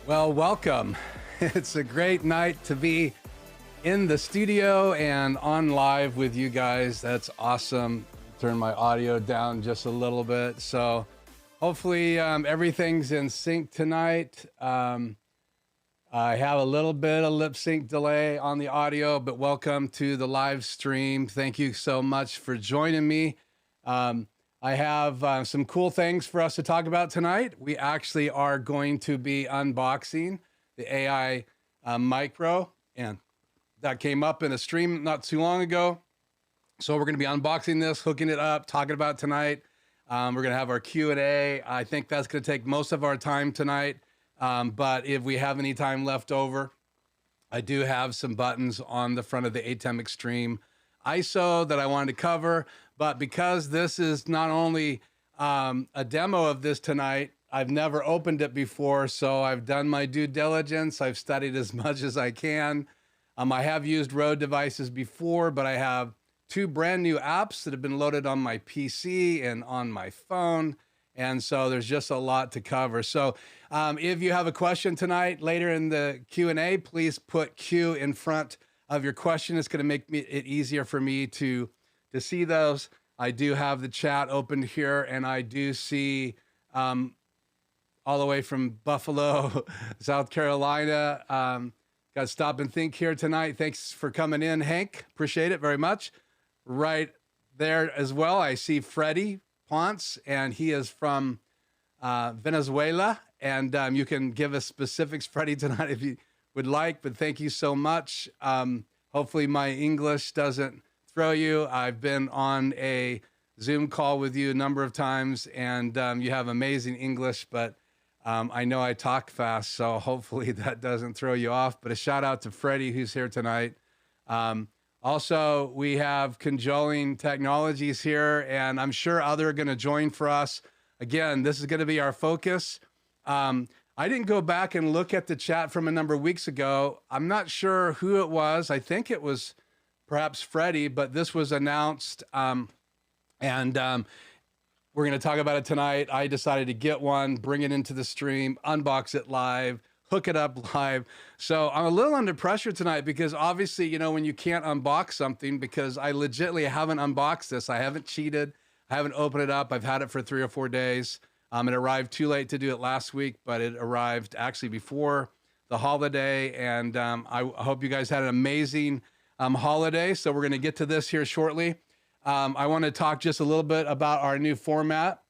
Well, welcome. It's a great night to be in the studio and on live with you guys. That's awesome. Turn my audio down just a little bit. So hopefully everything's in sync tonight. I have a little bit of lip sync delay on the audio, but welcome to the live stream. Thank you so much for joining me. I have some cool things for us to talk about tonight. We actually are going to be unboxing the AI Micro, and that came up in a stream not too long ago. So we're going to be unboxing this, hooking it up, talking about it tonight. We're going to have our Q&A. I think that's going to take most of our time tonight. But if we have any time left over, I do have some buttons on the front of the ATEM Extreme ISO that I wanted to cover. But because this is not only a demo of this tonight, I've never opened it before, so I've done my due diligence. I've studied as much as I can. I have used Rode devices before, but I have two brand new apps that have been loaded on my PC and on my phone. And so there's just a lot to cover. So if you have a question tonight, later in the Q&A, please put Q in front of your question. It's going to make it easier for me to see those. I do have the chat opened here, and I do see all the way from Buffalo, South Carolina. Got to stop and think here tonight. Thanks for coming in, Hank. Appreciate it very much. Right there as well, I see Freddie Ponce, and he is from Venezuela. And you can give us specifics, Freddie, tonight if you would like, but thank you so much. Hopefully my English doesn't throw you. I've been on a Zoom call with you a number of times, and you have amazing English, but I know I talk fast, so hopefully that doesn't throw you off. But a shout out to Freddie, who's here tonight. Also, we have Conjoling Technologies here, and I'm sure others are going to join for us. Again, this is going to be our focus. I didn't go back and look at the chat from a number of weeks ago. I'm not sure who it was. I think it was perhaps Freddie, but this was announced, and we're going to talk about it tonight. I decided to get one, bring it into the stream, unbox it live, hook it up live. So I'm a little under pressure tonight because obviously, you know, when you can't unbox something, because I legitimately haven't unboxed this. I haven't cheated. I haven't opened it up. I've had it for 3 or 4 days. It arrived too late to do it last week, but it arrived actually before the holiday. And I hope you guys had an amazing holiday. So we're going to get to this here shortly. I want to talk just a little bit about our new format.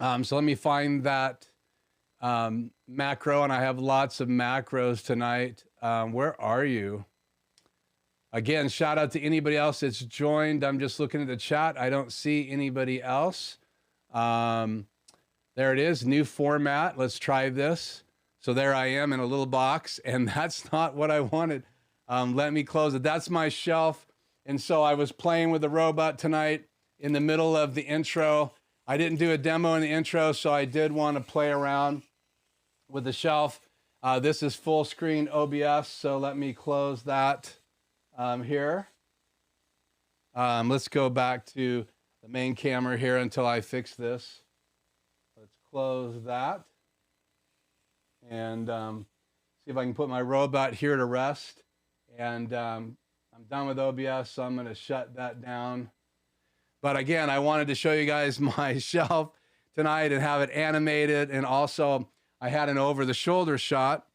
So let me find that macro, and I have lots of macros tonight. Where are you? Again, shout out to anybody else that's joined. I'm just looking at the chat. I don't see anybody else. There it is, new format. Let's try this. So there I am in a little box, and that's not what I wanted. Let me close it. That's my shelf. And so I was playing with the robot tonight in the middle of the intro. I didn't do a demo in the intro, so I did want to play around with the shelf. This is full screen OBS, so let me close that here. Let's go back to the main camera here until I fix this. Let's close that. And see if I can put my robot here to rest. And I'm done with OBS, so I'm going to shut that down. But again, I wanted to show you guys my shelf tonight and have it animated. And also, I had an over-the-shoulder shot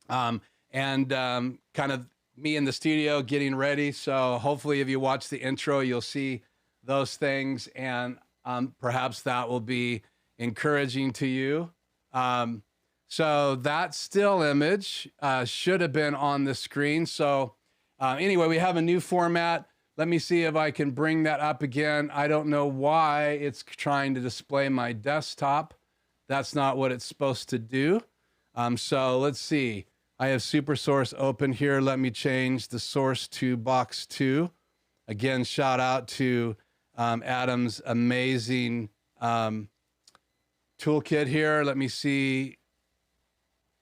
and kind of me in the studio getting ready. So hopefully, if you watch the intro, you'll see those things, and perhaps that will be encouraging to you. So that still image should have been on the screen. So anyway, we have a new format. Let me see if I can bring that up again. I don't know why it's trying to display my desktop. That's not what it's supposed to do. So let's see. I have SuperSource open here. Let me change the source to box 2. Again, shout out to Adam's amazing toolkit here. Let me see.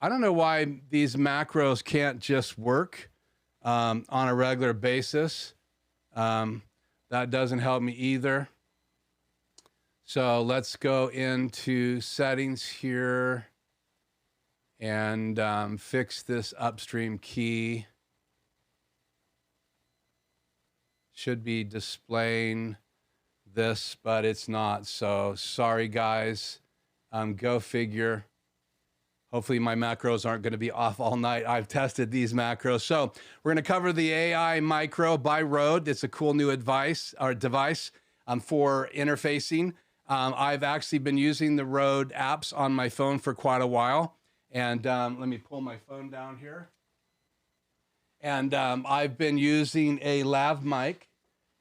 I don't know why these macros can't just work on a regular basis. That doesn't help me either. So let's go into settings here. and fix this upstream key. Should be displaying this, but it's not. So sorry, guys. Go figure. Hopefully my macros aren't going to be off all night. I've tested these macros. So we're going to cover the AI Micro by Rode. It's a cool new device for interfacing. I've actually been using the Rode apps on my phone for quite a while. And let me pull my phone down here. And I've been using a lav mic.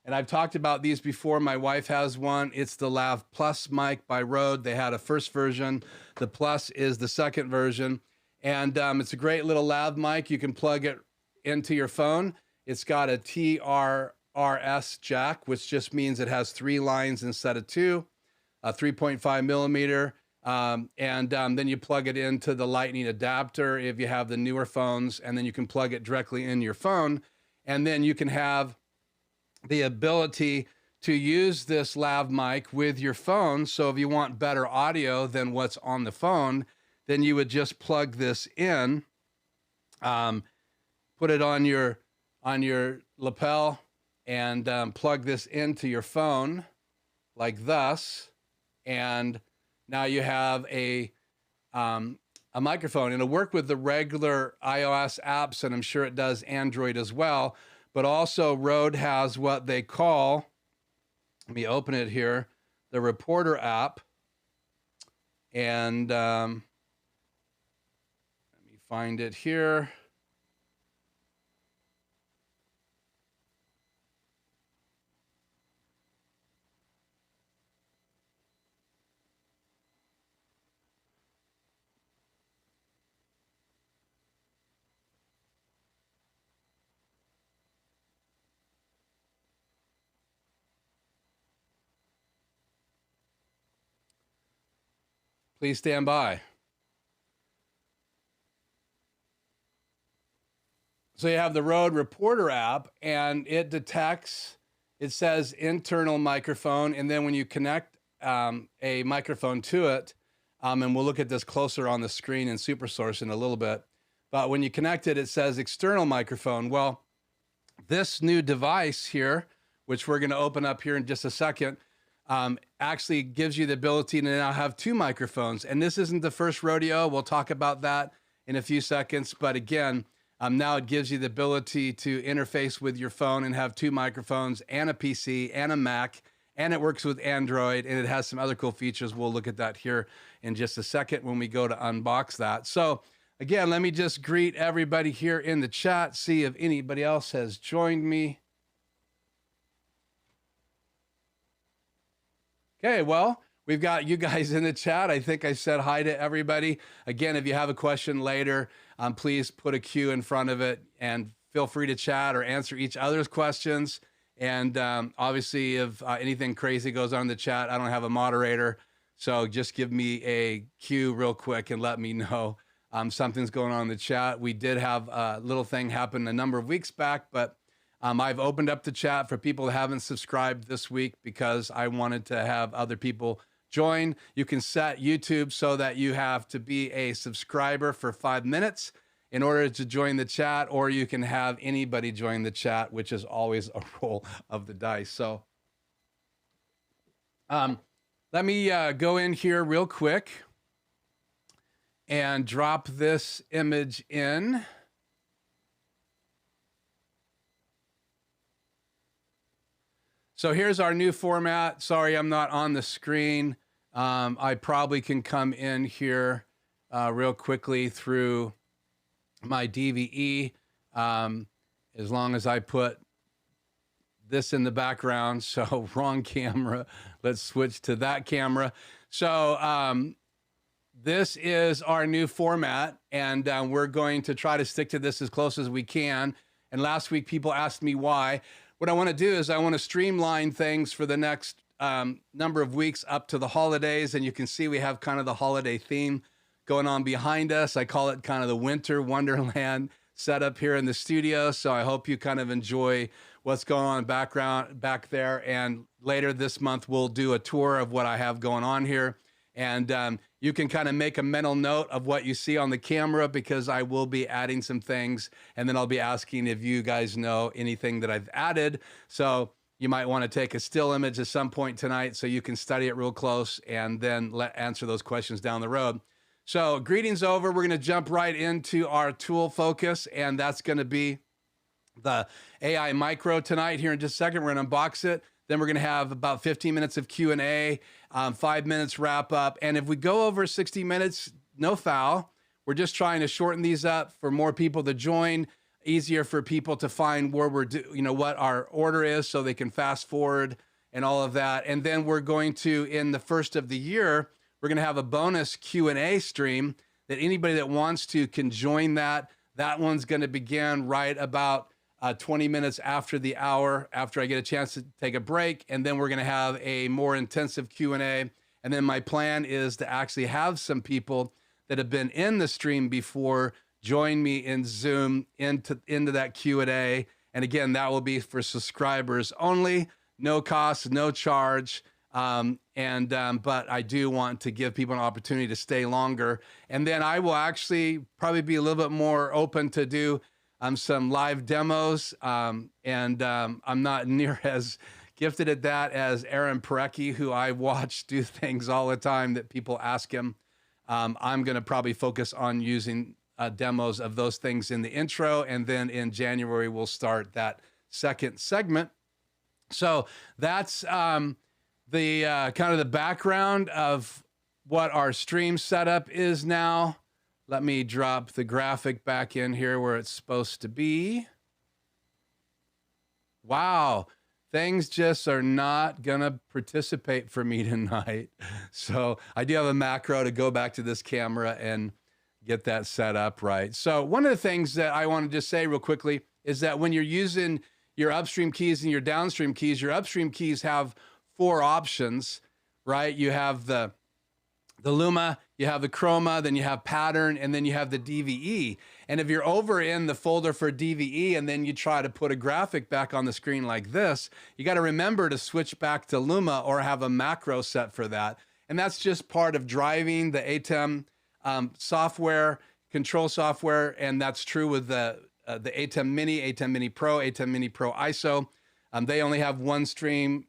And I've talked about these before. My wife has one. It's the Lav Plus mic by Rode. They had a first version. The Plus is the second version. And it's a great little lav mic. You can plug it into your phone. It's got a TRRS jack, which just means it has 3 lines instead of 2, a 3.5 millimeter. Then you plug it into the lightning adapter if you have the newer phones, and then you can plug it directly in your phone. And then you can have the ability to use this lav mic with your phone. So if you want better audio than what's on the phone, then you would just plug this in, put it on your lapel, and plug this into your phone like thus. And now you have a microphone. It'll work with the regular iOS apps, and I'm sure it does Android as well. But also Rode has what they call, let me open it here, the Reporter app. And let me find it here. Please stand by. So you have the Rode Reporter app, and it detects, it says internal microphone, and then when you connect a microphone to it, and we'll look at this closer on the screen in SuperSource in a little bit, but when you connect it, it says external microphone. Well, this new device here, which we're going to open up here in just a second, actually gives you the ability to now have 2 microphones. And this isn't the first rodeo. We'll talk about that in a few seconds. But again, now it gives you the ability to interface with your phone and have 2 microphones and a PC and a Mac. And it works with Android, and it has some other cool features. We'll look at that here in just a second when we go to unbox that. So again, let me just greet everybody here in the chat, see if anybody else has joined me. Okay, well, we've got you guys in the chat. I think I said hi to everybody. Again, if you have a question later, please put a Q in front of it and feel free to chat or answer each other's questions. And obviously, if anything crazy goes on in the chat, I don't have a moderator. So just give me a cue real quick and let me know something's going on in the chat. We did have a little thing happen a number of weeks back, but I've opened up the chat for people that haven't subscribed this week because I wanted to have other people join. You can set YouTube so that you have to be a subscriber for 5 minutes in order to join the chat, or you can have anybody join the chat, which is always a roll of the dice. So let me go in here real quick and drop this image in. So here's our new format. Sorry, I'm not on the screen. I probably can come in here real quickly through my DVE as long as I put this in the background. So wrong camera. Let's switch to that camera. So this is our new format, and we're going to try to stick to this as close as we can. And last week, people asked me why. What I want to do is I want to streamline things for the next number of weeks up to the holidays. And you can see we have kind of the holiday theme going on behind us. I call it kind of the winter wonderland setup here in the studio. So I hope you kind of enjoy what's going on back there. And later this month, we'll do a tour of what I have going on here. And you can kind of make a mental note of what you see on the camera, because I will be adding some things, and then I'll be asking if you guys know anything that I've added. So you might want to take a still image at some point tonight so you can study it real close and then answer those questions down the road. So greetings over. We're going to jump right into our tool focus, and that's going to be the AI Micro tonight. Here in just a second, we're going to unbox it. Then we're going to have about 15 minutes of Q&A, 5 minutes wrap up. And if we go over 60 minutes, no foul. We're just trying to shorten these up for more people to join, easier for people to find where we're, what our order is, so they can fast forward and all of that. And then we're going to, in the first of the year, we're going to have a bonus Q&A stream that anybody that wants to can join that. That one's going to begin right about 20 minutes after the hour, after I get a chance to take a break. And then we're going to have a more intensive Q&A. And then my plan is to actually have some people that have been in the stream before join me in Zoom into that Q&A. And again, that will be for subscribers only, no cost, no charge. But I do want to give people an opportunity to stay longer. And then I will actually probably be a little bit more open to do some live demos. I'm not near as gifted at that as Aaron Parecki, who I watch do things all the time that people ask him. I'm going to probably focus on using demos of those things in the intro. And then in January, we'll start that second segment. So that's the kind of the background of what our stream setup is now. Let me drop the graphic back in here where it's supposed to be. Wow, things just are not gonna participate for me tonight. So I do have a macro to go back to this camera and get that set up right. So one of the things that I want to just say real quickly is that when you're using your upstream keys and your downstream keys, your upstream keys have 4 options, right? You have the Luma, you have the Chroma, then you have pattern, and then you have the DVE. And if you're over in the folder for DVE and then you try to put a graphic back on the screen like this, you got to remember to switch back to Luma or have a macro set for that. And that's just part of driving the ATEM software, control software, and that's true with the ATEM Mini, ATEM Mini Pro, ATEM Mini Pro ISO. They only have one stream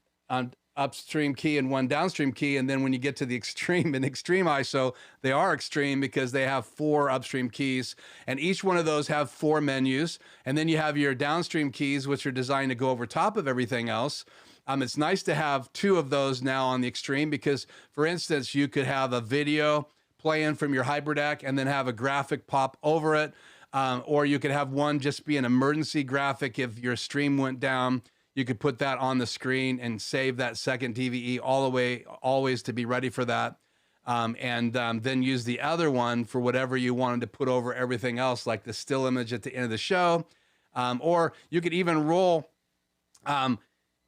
upstream key and one downstream key. And then when you get to the extreme and extreme ISO, they are extreme because they have 4 upstream keys, and each one of those have 4 menus. And then you have your downstream keys, which are designed to go over top of everything else. It's nice to have 2 of those now on the extreme because, for instance, you could have a video playing from your HyperDeck and then have a graphic pop over it. Or you could have one just be an emergency graphic if your stream went down. You could put that on the screen and save that second DVE all the way, always to be ready for that. Then use the other one for whatever you wanted to put over everything else, like the still image at the end of the show. Or you could even roll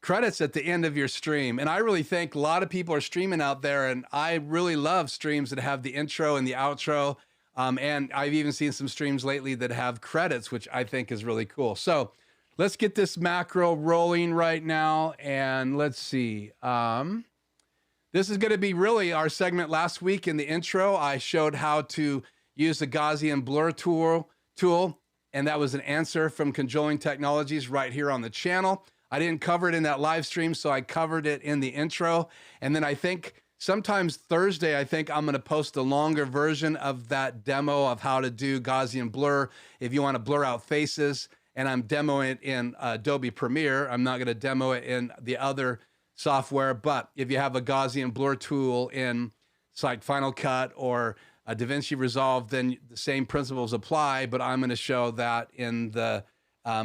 credits at the end of your stream. And I really think a lot of people are streaming out there, and I really love streams that have the intro and the outro. And I've even seen some streams lately that have credits, which I think is really cool. So let's get this macro rolling right now, and let's see. This is going to be really our segment last week in the intro. I showed how to use the Gaussian blur tool, and that was an answer from Conjoling Technologies right here on the channel. I didn't cover it in that live stream, so I covered it in the intro. And then I think sometimes Thursday, I think I'm going to post a longer version of that demo of how to do Gaussian blur if you want to blur out faces. And I'm demoing it in Adobe Premiere. I'm not going to demo it in the other software, but if you have a Gaussian blur tool in like Final Cut or DaVinci Resolve, then the same principles apply, but I'm going to show that in the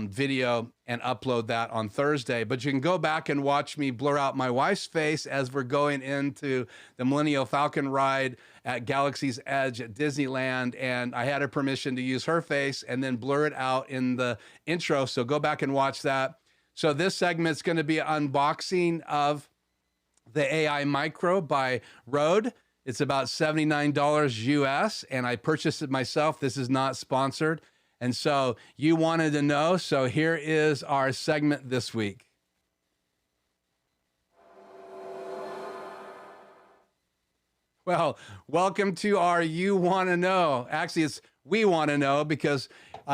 video and upload that on Thursday. But you can go back and watch me blur out my wife's face as we're going into the Millennium Falcon ride at Galaxy's Edge at Disneyland, and I had her permission to use her face and then blur it out in the intro. So go back and watch that. So this segment's going to be an unboxing of the AI Micro by RØDE. It's about $79 US, and I purchased it myself. This is not sponsored. And so you wanted to know, so here is our segment this week. Well, welcome to our You Want to Know. Actually, it's We Want to Know because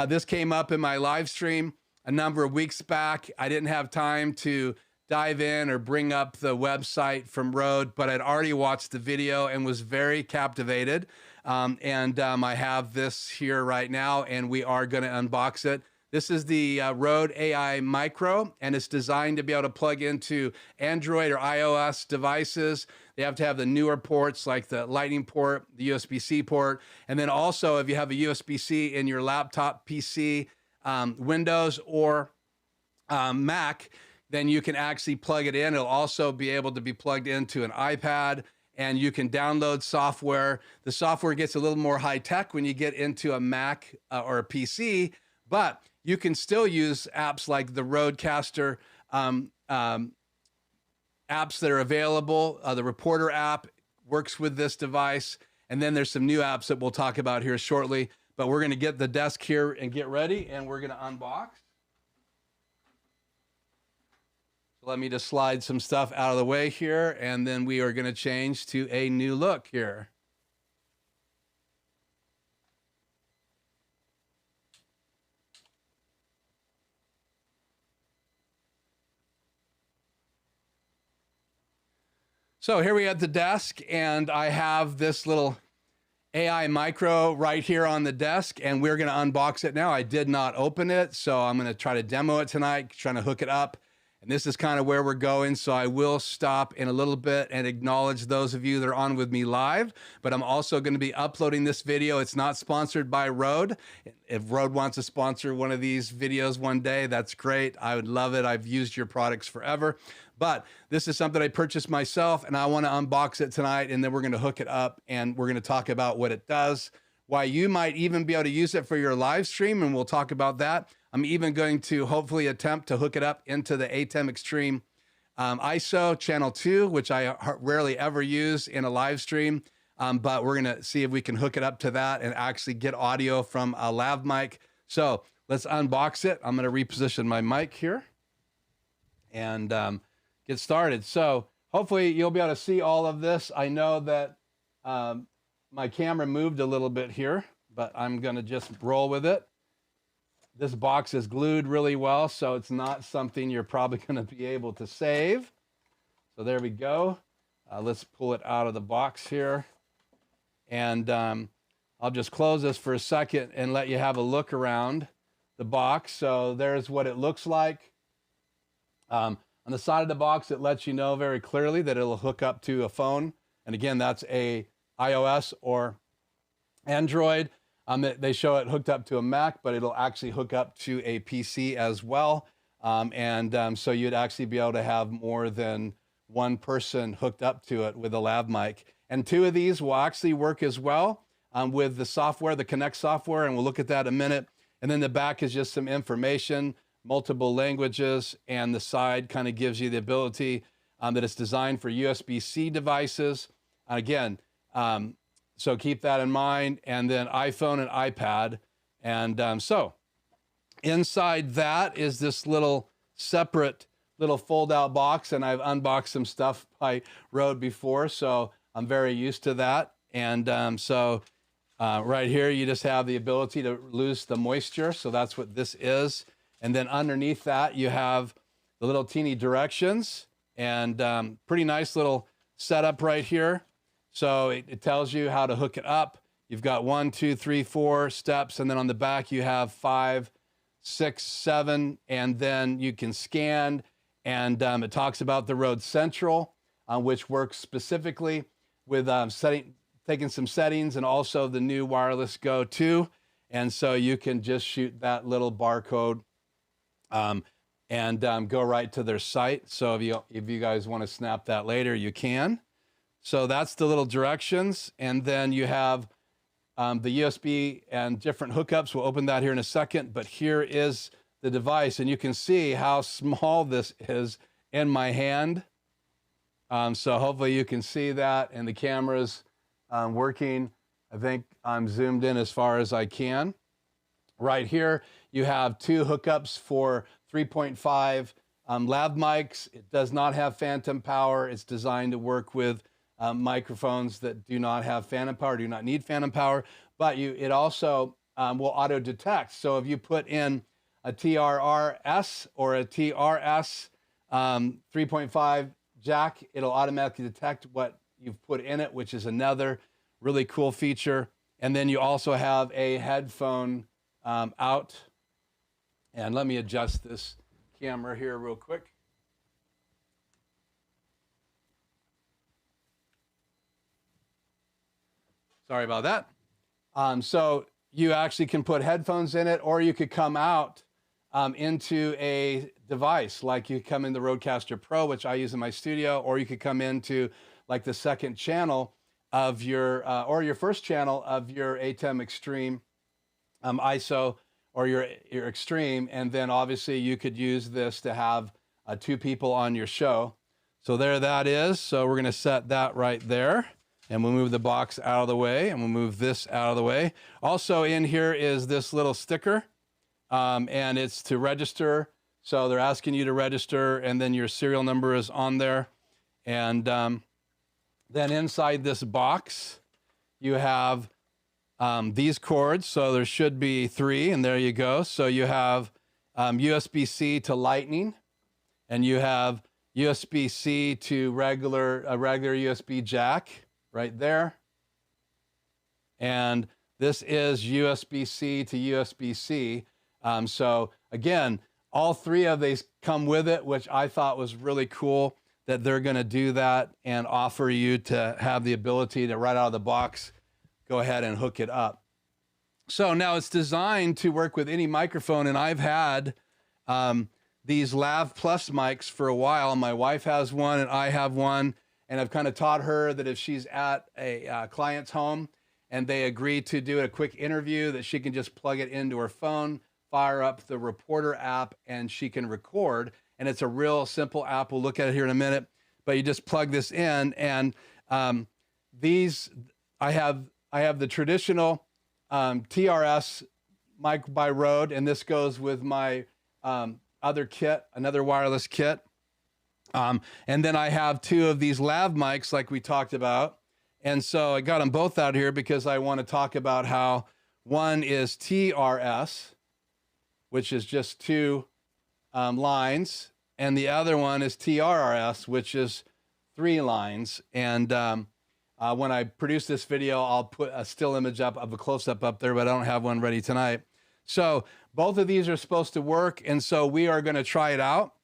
this came up in my live stream a number of weeks back. I didn't have time to dive in or bring up the website from Rode, but I'd already watched the video and was very captivated. I have this here right now, and we are going to unbox it. This is the Rode AI Micro, and it's designed to be able to plug into Android or iOS devices. They have to have the newer ports like the Lightning port, the USB-C port, and then also if you have a USB-C in your laptop, PC, Windows, or Mac, then you can actually plug it in. It'll also be able to be plugged into an iPad, and you can download software. The software gets a little more high-tech when you get into a Mac or a PC, but you can still use apps like the Rodecaster apps that are available. The Reporter app works with this device. And then there's some new apps that we'll talk about here shortly. But we're going to get the desk here and get ready, and we're going to unbox. So let me just slide some stuff out of the way here, and then we are going to change to a new look here. So here we are at the desk, and I have this little AI Micro right here on the desk, and we're going to unbox it now. I did not open it, so I'm going to try to demo it tonight, trying to hook it up. And this is kind of where we're going, so I will stop in a little bit and acknowledge those of you that are on with me live, but I'm also going to be uploading this video. It's not sponsored by Rode. If Rode wants to sponsor one of these videos one day, that's great. I would love it. I've used your products forever. But this is something I purchased myself, and I want to unbox it tonight, and then we're going to hook it up, and we're going to talk about what it does, why you might even be able to use it for your live stream, and we'll talk about that. I'm even going to hopefully attempt to hook it up into the ATEM Extreme ISO channel 2, which I rarely ever use in a live stream, but we're going to see if we can hook it up to that and actually get audio from a lav mic. So let's unbox it. I'm going to reposition my mic here and get started. So hopefully you'll be able to see all of this. I know that my camera moved a little bit here, but I'm going to just roll with it. This box is glued really well, so it's not something you're probably going to be able to save. So there we go. Let's pull it out of the box here. And I'll just close this for a second and let you have a look around the box. So there's what it looks like. On the side of the box, it lets you know very clearly that it'll hook up to a phone. And again, that's a iOS or Android. They show it hooked up to a Mac, but it'll actually hook up to a PC as well. So you'd actually be able to have more than one person hooked up to it with a lav mic. And 2 of these will actually work as well with the software, the Connect software, and we'll look at that in a minute. And then the back is just some information, multiple languages, and the side kind of gives you the ability that it's designed for USB-C devices. Again, so keep that in mind, and then iPhone and iPad. And so inside that is this little separate little fold-out box, and I've unboxed some stuff by Rode before, so I'm very used to that. And right here, you just have the ability to lose the moisture, so that's what this is. And then underneath that, you have the little teeny directions, and pretty nice little setup right here. So it tells you how to hook it up. You've got 1, 2, 3, 4 steps, and then on the back you have 5, 6, 7, and then you can scan. And it talks about the Rode Central, which works specifically with taking some settings, and also the new Wireless Go 2. And so you can just shoot that little barcode and go right to their site. So if you guys want to snap that later, you can. So that's the little directions. And then you have the USB and different hookups. We'll open that here in a second, but here is the device, and you can see how small this is in my hand. So hopefully you can see that, and the camera's working. I think I'm zoomed in as far as I can. Right here, you have 2 hookups for 3.5 lav mics. It does not have phantom power. It's designed to work with microphones that do not have phantom power, do not need phantom power, but it also will auto detect. So if you put in a TRRS or a TRS 3.5 jack, it'll automatically detect what you've put in it, which is another really cool feature. And then you also have a headphone out. And let me adjust this camera here real quick. Sorry about that. So you actually can put headphones in it, or you could come out into a device, like you come in the Rodecaster Pro, which I use in my studio, or you could come into like the second channel of your, or your first channel of your ATEM Extreme ISO, or your Extreme, and then obviously you could use this to have 2 people on your show. So there that is. So we're gonna set that right there, and we'll move the box out of the way, and we'll move this out of the way. Also in here is this little sticker, and it's to register. So they're asking you to register, and then your serial number is on there. And then inside this box, you have these cords. So there should be 3, and there you go. So you have USB-C to Lightning, and you have USB-C to a regular USB jack right there. And this is USB-C to USB-C. So again, all 3 of these come with it, which I thought was really cool that they're going to do that and offer you to have the ability to, right out of the box, go ahead and hook it up. So now it's designed to work with any microphone, and I've had these Lav Plus mics for a while. My wife has one and I have one, and I've kind of taught her that if she's at a client's home and they agree to do a quick interview, that she can just plug it into her phone, fire up the Reporter app, and she can record. And it's a real simple app. We'll look at it here in a minute, but you just plug this in, and these, I have the traditional TRS mic by Rode, and this goes with my other kit, another wireless kit. And then I have 2 of these lav mics like we talked about. And so I got them both out here because I want to talk about how one is TRS, which is just 2 lines, and the other one is TRRS, which is 3 lines. And when I produce this video, I'll put a still image up of a close-up up there, but I don't have one ready tonight. So both of these are supposed to work, and so we are going to try it out.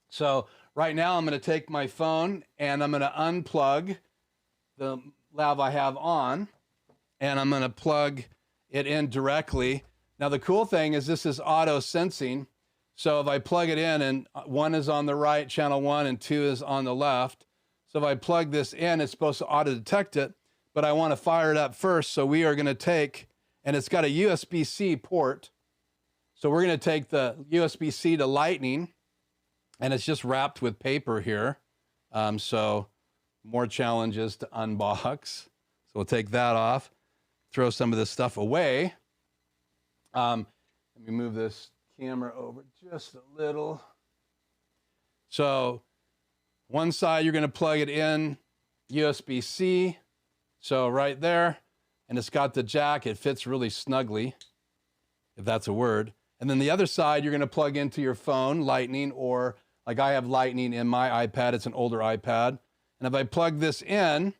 So right now I'm going to take my phone and I'm going to unplug the lav I have on, and I'm going to plug it in directly. Now the cool thing is this is auto sensing. So if I plug it in, and 1 is on the right, channel 1, and 2 is on the left. So if I plug this in, it's supposed to auto detect it, but I want to fire it up first. So we are going to take, and it's got a USB-C port. So we're going to take the USB-C to Lightning, and it's just wrapped with paper here. So more challenges to unbox. So we'll take that off, throw some of this stuff away. Let me move this camera over just a little. So one side, you're going to plug it in USB-C. So right there, and it's got the jack. It fits really snugly, if that's a word. And then the other side, you're going to plug into your phone, Lightning, or like I have Lightning in my iPad. It's an older iPad. And if I plug this in,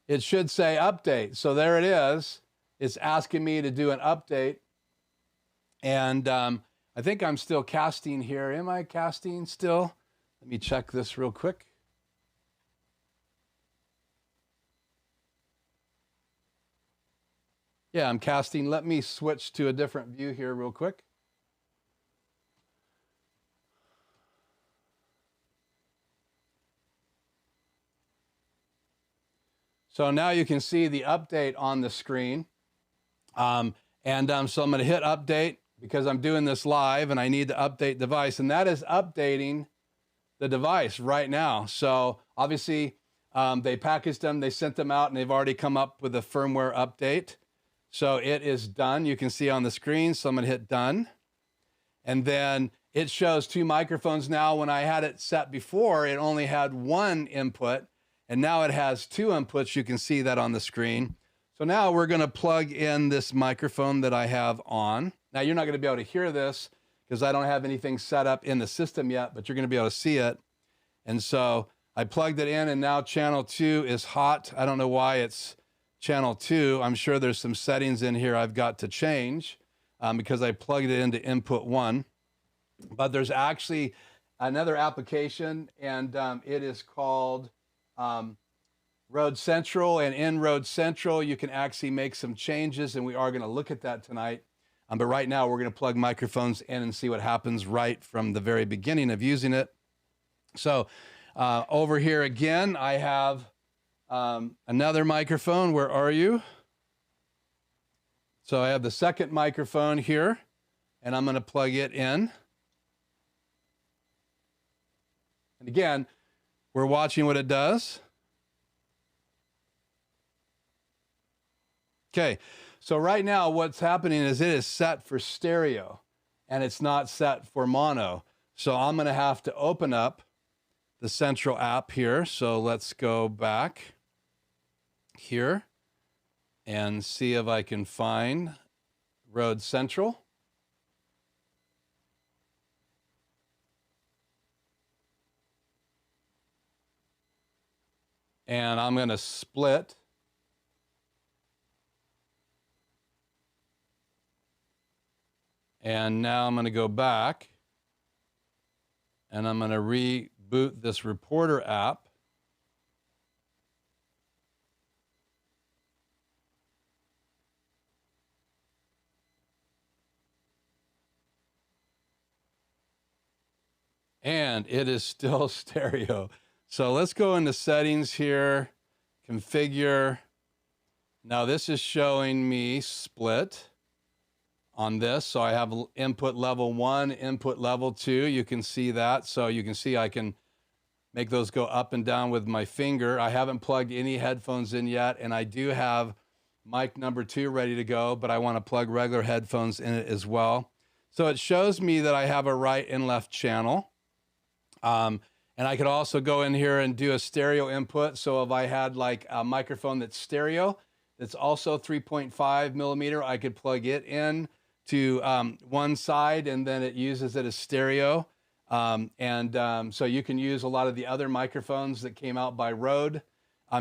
it should say update. So there it is. It's asking me to do an update. And I think I'm still casting here. Am I casting still? Let me check this real quick. Yeah, I'm casting. Let me switch to a different view here real quick. So now you can see the update on the screen. So I'm going to hit update because I'm doing this live and I need to update device. And that is updating the device right now. So obviously they packaged them, they sent them out, and they've already come up with a firmware update. So it is done. You can see on the screen. So I'm going to hit done. And then it shows 2 microphones now. When I had it set before, it only had 1 input. And now it has 2 inputs. You can see that on the screen. So now we're going to plug in this microphone that I have on. Now you're not going to be able to hear this because I don't have anything set up in the system yet, but you're going to be able to see it. And so I plugged it in, and now channel 2 is hot. I don't know why it's channel 2. I'm sure there's some settings in here I've got to change because I plugged it into input 1. But there's actually another application, and it is called RØDE Central. And in RØDE Central, you can actually make some changes, and we are going to look at that tonight. But right now, we're going to plug microphones in and see what happens right from the very beginning of using it. So over here again, I have another microphone. Where are you? So I have the second microphone here, and I'm going to plug it in. And again, we're watching what it does. Okay, so right now what's happening is it is set for stereo, and it's not set for mono. So I'm going to have to open up the Central app here. So let's go back here and see if I can find RØDE Central. And I'm going to split. And now I'm going to go back, and I'm going to reboot this reporter app. And it is still stereo. So let's go into settings here, configure. Now this is showing me split on this. So I have input level 1, input level 2. You can see that. So you can see I can make those go up and down with my finger. I haven't plugged any headphones in yet, and I do have mic number 2 ready to go, but I want to plug regular headphones in it as well. So it shows me that I have a right and left channel. And I could also go in here and do a stereo input. So if I had like a microphone that's stereo, that's also 3.5 millimeter, I could plug it in to one side, and then it uses it as stereo. So you can use a lot of the other microphones that came out by RØDE.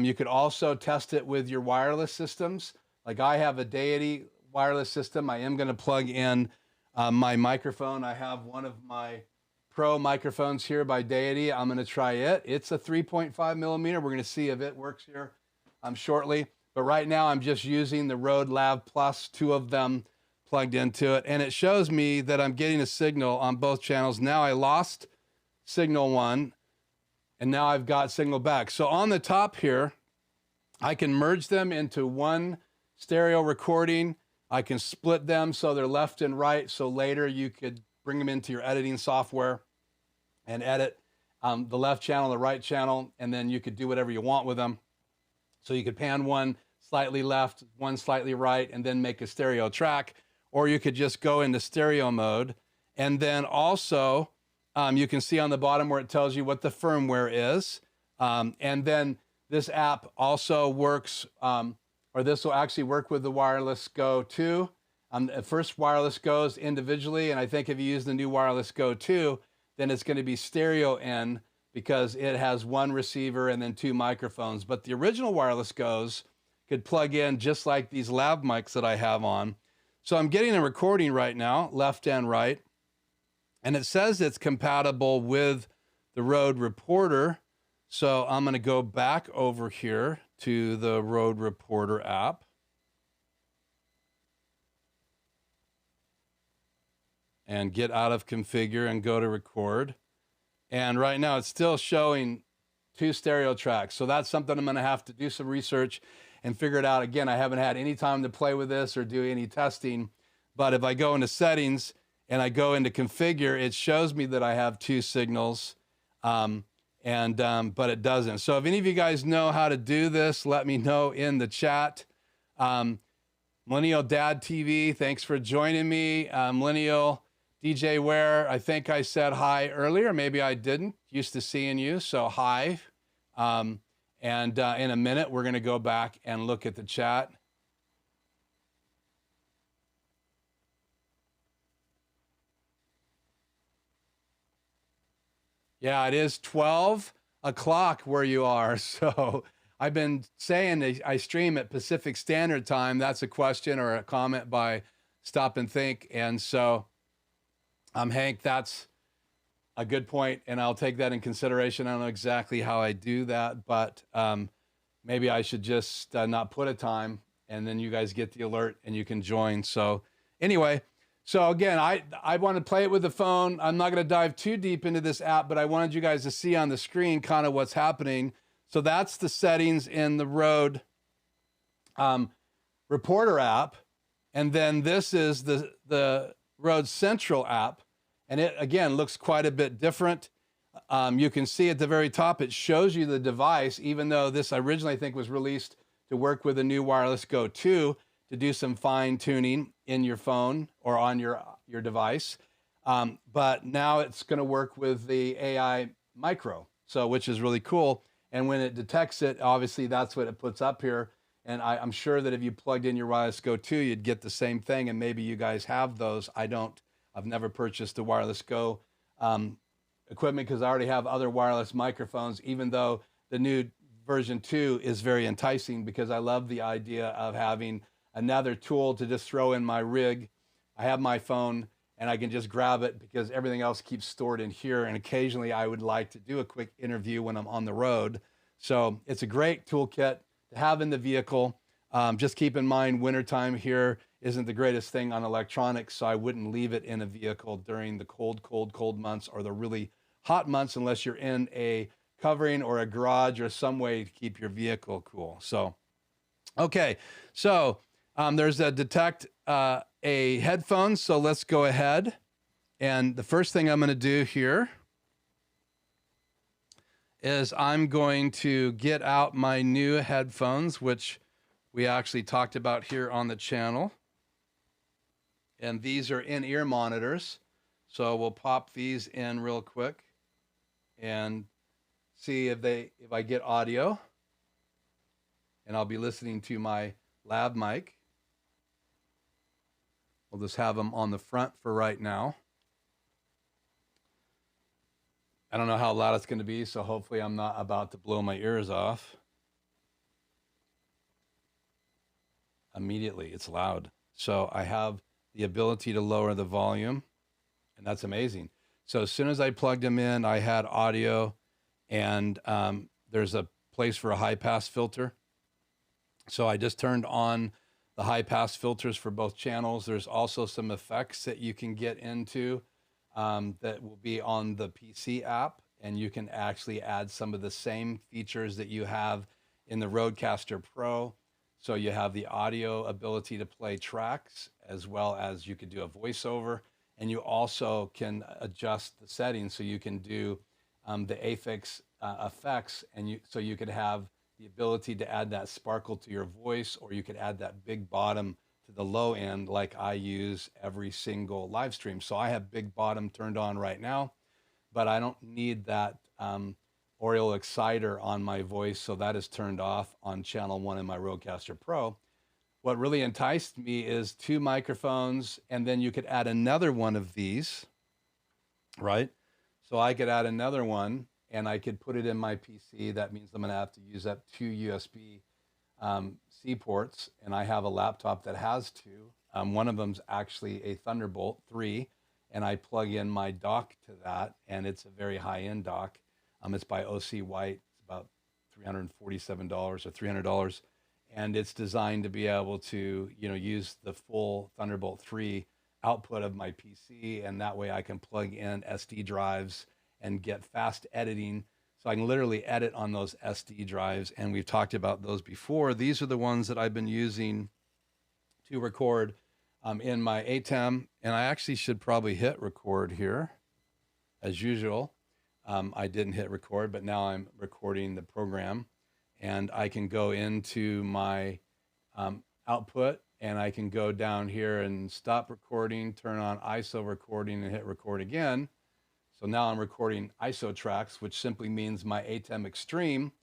You could also test it with your wireless systems. Like I have a tghe wireless system. I am going to plug in my microphone. I have one of my Pro microphones here by tghe. I'm going to try it. It's a 3.5 millimeter. We're going to see if it works here shortly. But right now I'm just using the RØDE Lav Plus, 2 of them plugged into it. And it shows me that I'm getting a signal on both channels. Now I lost signal 1, and now I've got signal back. So on the top here, I can merge them into one stereo recording. I can split them so they're left and right. So later you could bring them into your editing software and edit the left channel, the right channel, and then you could do whatever you want with them. So you could pan one slightly left, one slightly right, and then make a stereo track, or you could just go into stereo mode. And then also, you can see on the bottom where it tells you what the firmware is. And then this app also works, or this will actually work with the Wireless Go 2. At first, Wireless goes individually, and I think if you use the new Wireless Go 2, then it's going to be stereo in because it has one receiver and then 2 microphones. But the original Wireless Goes could plug in just like these lav mics that I have on. So I'm getting a recording right now, left and right, and it says it's compatible with the RØDE Reporter. So I'm going to go back over here to the RØDE Reporter app. And get out of configure and go to record. And right now it's still showing 2 stereo tracks. So that's something I'm going to have to do some research and figure it out. Again, I haven't had any time to play with this or do any testing. But if I go into settings and I go into configure, it shows me that I have 2 signals, but it doesn't. So if any of you guys know how to do this, let me know in the chat. Millennial Dad TV, thanks for joining me. Millennial DJ Ware, I think I said hi earlier, maybe I didn't. Used to seeing you, so hi. And in a minute, we're going to go back and look at the chat. Yeah, it is 12 o'clock where you are. So I've been saying I stream at Pacific Standard Time. That's a question or a comment by Stop and Think. And so, Hank, that's a good point, and I'll take that in consideration. I don't know exactly how I do that, but maybe I should just not put a time, and then you guys get the alert and you can join. So anyway, so again, I want to play it with the phone. I'm not going to dive too deep into this app, but I wanted you guys to see on the screen kind of what's happening. So that's the settings in the Rode Reporter app. And then this is the Rode Central app. And it, again, looks quite a bit different. You can see at the very top, it shows you the device, even though this originally, I think, was released to work with the new Wireless Go 2 to do some fine tuning in your phone or on your device. But now it's going to work with the AI Micro, so which is really cool. And when it detects it, obviously that's what it puts up here. And I'm sure that if you plugged in your Wireless Go 2, you'd get the same thing. And maybe you guys have those. I don't. I've never purchased the Wireless Go equipment because I already have other wireless microphones, even though the new version 2 is very enticing because I love the idea of having another tool to just throw in my rig. I have my phone and I can just grab it because everything else keeps stored in here. And occasionally I would like to do a quick interview when I'm on the road. So it's a great toolkit to have in the vehicle. Just keep in mind, wintertime here isn't the greatest thing on electronics, so I wouldn't leave it in a vehicle during the cold months or the really hot months unless you're in a covering or a garage or some way to keep your vehicle cool. So, okay, so there's a detect a headphone, so let's go ahead. And the first thing I'm going to do here is I'm going to get out my new headphones, which we actually talked about here on the channel. And these are in-ear monitors. So we'll pop these in real quick and see if I get audio. And I'll be listening to my lab mic. We'll just have them on the front for right now. I don't know how loud it's going to be, so hopefully I'm not about to blow my ears off. Immediately, it's loud. So I have the ability to lower the volume, and that's amazing. So as soon as I plugged them in, I had audio, and there's a place for a high-pass filter. So I just turned on the high-pass filters for both channels. There's also some effects that you can get into that will be on the PC app, and you can actually add some of the same features that you have in the Rodecaster Pro. So you have the audio ability to play tracks, as well as you could do a voiceover, and you also can adjust the settings. So you can do the affix effects, and so you could have the ability to add that sparkle to your voice, or you could add that big bottom to the low end like I use every single live stream. So I have big bottom turned on right now, but I don't need that Oriole exciter on my voice, so that is turned off on channel 1 in my Rodecaster Pro. What really enticed me is 2 microphones, and then you could add another one of these, right? So I could add another one, and I could put it in my PC. That means I'm going to have to use up 2 USB C ports, and I have a laptop that has 2. One of them's actually a Thunderbolt 3, and I plug in my dock to that, and it's a very high-end dock. It's by OC White. It's about $347 or $300, and it's designed to be able to, use the full Thunderbolt 3 output of my PC, and that way I can plug in SD drives and get fast editing. So I can literally edit on those SD drives, and we've talked about those before. These are the ones that I've been using to record in my ATEM, and I actually should probably hit record here, as usual. I didn't hit record, but now I'm recording the program, and I can go into my output, and I can go down here and stop recording, turn on ISO recording, and hit record again. So now I'm recording ISO tracks, which simply means my ATEM Extreme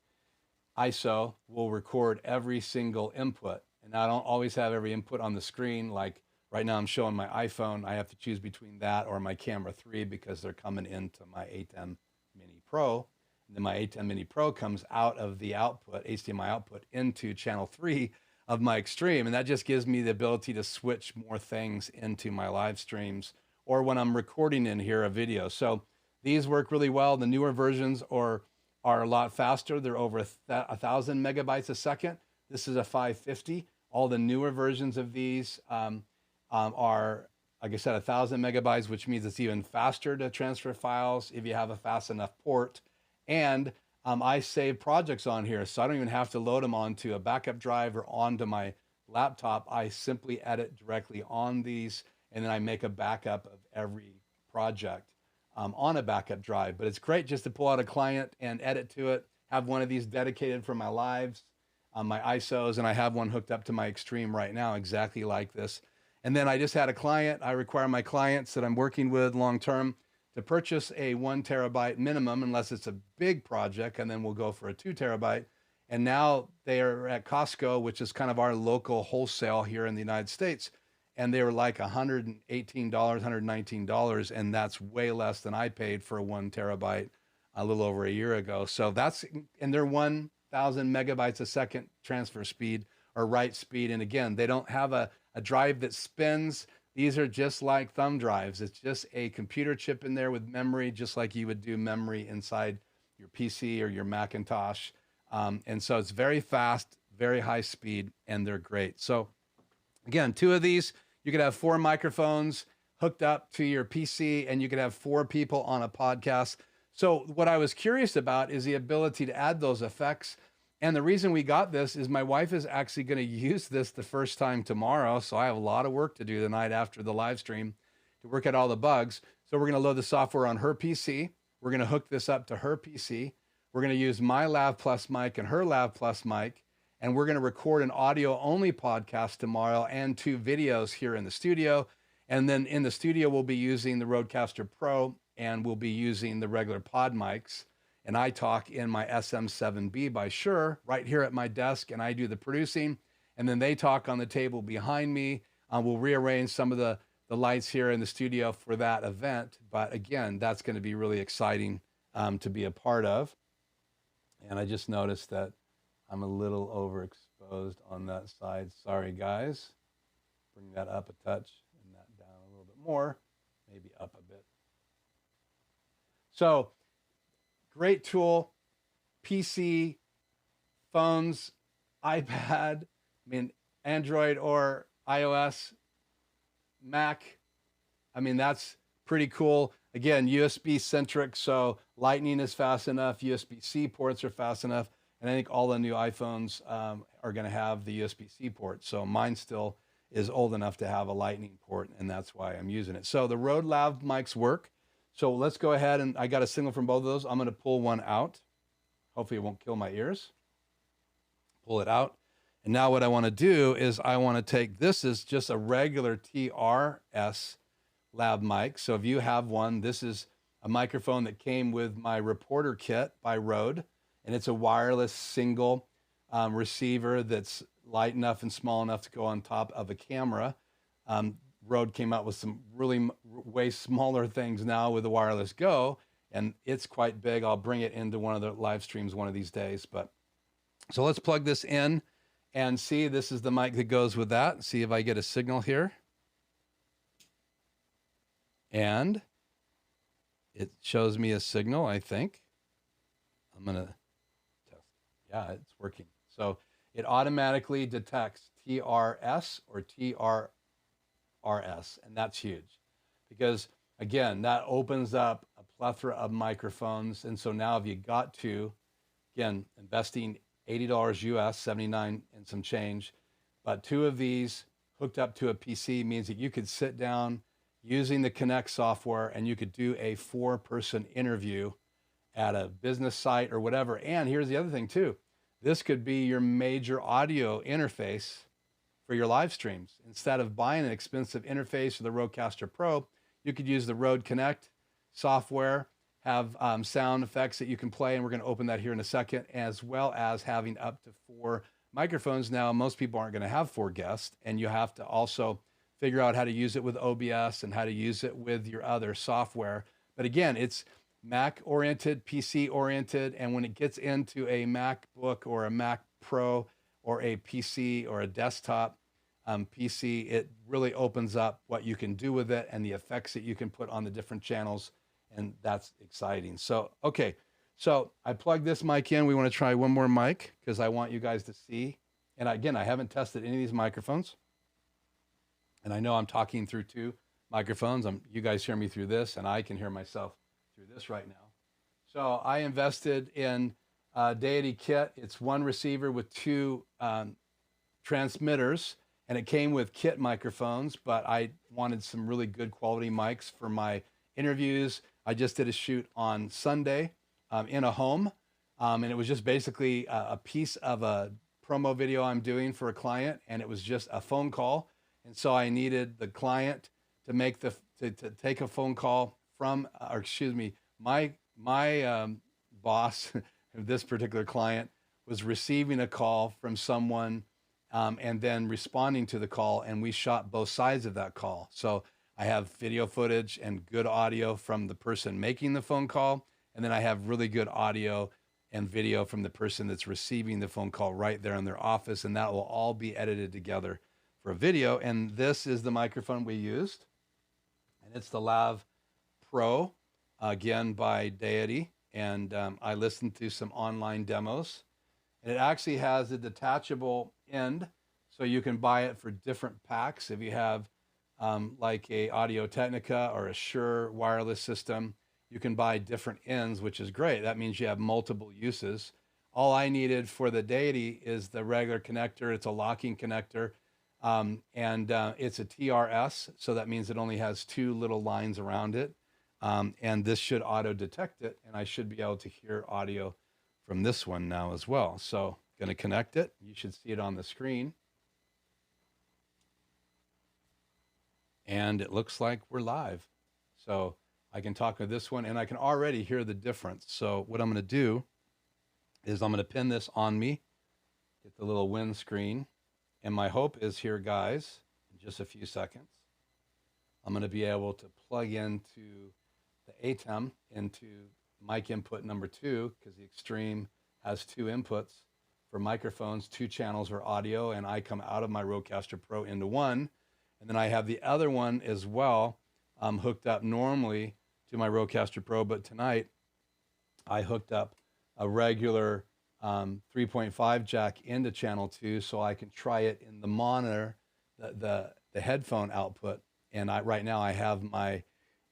ISO will record every single input. And I don't always have every input on the screen. Like right now I'm showing my iPhone. I have to choose between that or my camera 3 because they're coming into my ATEM Mini Pro. And then my ATEM Mini Pro comes out of the output, HDMI output, into channel 3 of my Extreme. And that just gives me the ability to switch more things into my live streams or when I'm recording in here a video. So these work really well. The newer versions are a lot faster. They're over 1,000 megabytes a second. This is a 550. All the newer versions of these are, like I said, 1,000 megabytes, which means it's even faster to transfer files if you have a fast enough port. And I save projects on here, so I don't even have to load them onto a backup drive or onto my laptop. I simply edit directly on these, and then I make a backup of every project on a backup drive. But it's great just to pull out a client and edit to it, have one of these dedicated for my lives, my ISOs, and I have one hooked up to my Extreme right now, exactly like this. And then I just had a client. I require my clients that I'm working with long-term to purchase a 1 terabyte minimum, unless it's a big project, and then we'll go for a 2 terabyte. And now they are at Costco, which is kind of our local wholesale here in the United States. And they were like $118, $119, and that's way less than I paid for a 1 terabyte a little over a year ago. So that's, and they're 1,000 megabytes a second transfer speed or write speed. And again, they don't have a drive that spins. These are just like thumb drives. It's just a computer chip in there with memory, just like you would do memory inside your PC or your Macintosh. And so it's very fast, very high speed, and they're great. So again, 2 of these, you could have 4 microphones hooked up to your PC, and you could have 4 people on a podcast. So what I was curious about is the ability to add those effects. And the reason we got this is my wife is actually going to use this the first time tomorrow. So I have a lot of work to do the night after the live stream to work out all the bugs. So we're going to load the software on her PC. We're going to hook this up to her PC. We're going to use my Lav Plus mic and her Lav Plus mic. And we're going to record an audio only podcast tomorrow and 2 videos here in the studio. And then in the studio, we'll be using the Rodecaster Pro, and we'll be using the regular pod mics. And I talk in my SM7B by Shure right here at my desk, and I do the producing. And then they talk on the table behind me. We'll rearrange some of the lights here in the studio for that event. But again, that's going to be really exciting to be a part of. And I just noticed that I'm a little overexposed on that side. Sorry, guys. Bring that up a touch and that down a little bit more, maybe up a bit. So, great tool, PC, phones, iPad, I mean, Android or iOS, Mac. I mean, that's pretty cool. Again, USB centric, so Lightning is fast enough, USB-C ports are fast enough, and I think all the new iPhones are going to have the USB-C port. So mine still is old enough to have a Lightning port, and that's why I'm using it. So the Rode Lav mics work. So let's go ahead, and I got a signal from both of those. I'm going to pull one out. Hopefully it won't kill my ears. Pull it out. And now what I want to do is I want to take, this is just a regular TRS Lav mic. So if you have one, this is a microphone that came with my reporter kit by Rode, and it's a wireless single receiver that's light enough and small enough to go on top of a camera. Rode came out with some really way smaller things now with the Wireless Go, and it's quite big. I'll bring it into one of the live streams one of these days. But so let's plug this in and see. This is the mic that goes with that. See if I get a signal here. And it shows me a signal, I think. I'm going to test. Yeah, it's working. So it automatically detects TRS or TRRS, and that's huge because, again, that opens up a plethora of microphones. And so now if you got to, again, investing $80 US, 79 and some change, but 2 of these hooked up to a PC means that you could sit down using the Connect software and you could do a 4-person interview at a business site or whatever. And here's the other thing too. This could be your major audio interface for your live streams. Instead of buying an expensive interface for the Rodecaster Pro, you could use the RØDE Connect software, have sound effects that you can play, and we're going to open that here in a second, as well as having up to 4 microphones. Now, most people aren't going to have 4 guests, and you have to also figure out how to use it with OBS and how to use it with your other software. But again, it's Mac oriented, PC oriented, and when it gets into a MacBook or a Mac Pro or a PC or a desktop PC, it really opens up what you can do with it and the effects that you can put on the different channels, and that's exciting. So, okay, so I plugged this mic in. We want to try one more mic because I want you guys to see. And again, I haven't tested any of these microphones, and I know I'm talking through 2 microphones. You guys hear me through this, and I can hear myself through this right now. So I invested in tghe kit. It's 1 receiver with 2 transmitters, and it came with kit microphones, but I wanted some really good quality mics for my interviews. I just did a shoot on Sunday in a home, and it was just basically a piece of a promo video I'm doing for a client, and it was just a phone call. And so I needed the client to make to take a phone call from, or excuse me, my boss, this particular client, was receiving a call from someone and then responding to the call, and we shot both sides of that call. So I have video footage and good audio from the person making the phone call, and then I have really good audio and video from the person that's receiving the phone call right there in their office, and that will all be edited together for a video. And this is the microphone we used, and it's the Lav Pro, again by tghe, and I listened to some online demos, and it actually has a detachable end, so you can buy it for different packs. If you have like a Audio Technica or a Shure wireless system, you can buy different ends, which is great. That means you have multiple uses. All I needed for the tghe is the regular connector. It's a locking connector, and it's a TRS, so that means it only has 2 little lines around it, and this should auto detect it, and I should be able to hear audio from this one now as well. So going to connect it. You should see it on the screen, and it looks like we're live. So I can talk with this one, and I can already hear the difference. So what I'm going to do is I'm going to pin this on me, get the little windscreen, and my hope is here, guys, in just a few seconds, I'm going to be able to plug into the ATEM into mic input number 2, because the Extreme has 2 inputs for microphones, 2 channels for audio, and I come out of my Rodecaster Pro into 1, and then I have the other one as well hooked up normally to my Rodecaster Pro, but tonight I hooked up a regular 3.5 jack into channel 2, so I can try it in the monitor, the headphone output. And right now I have my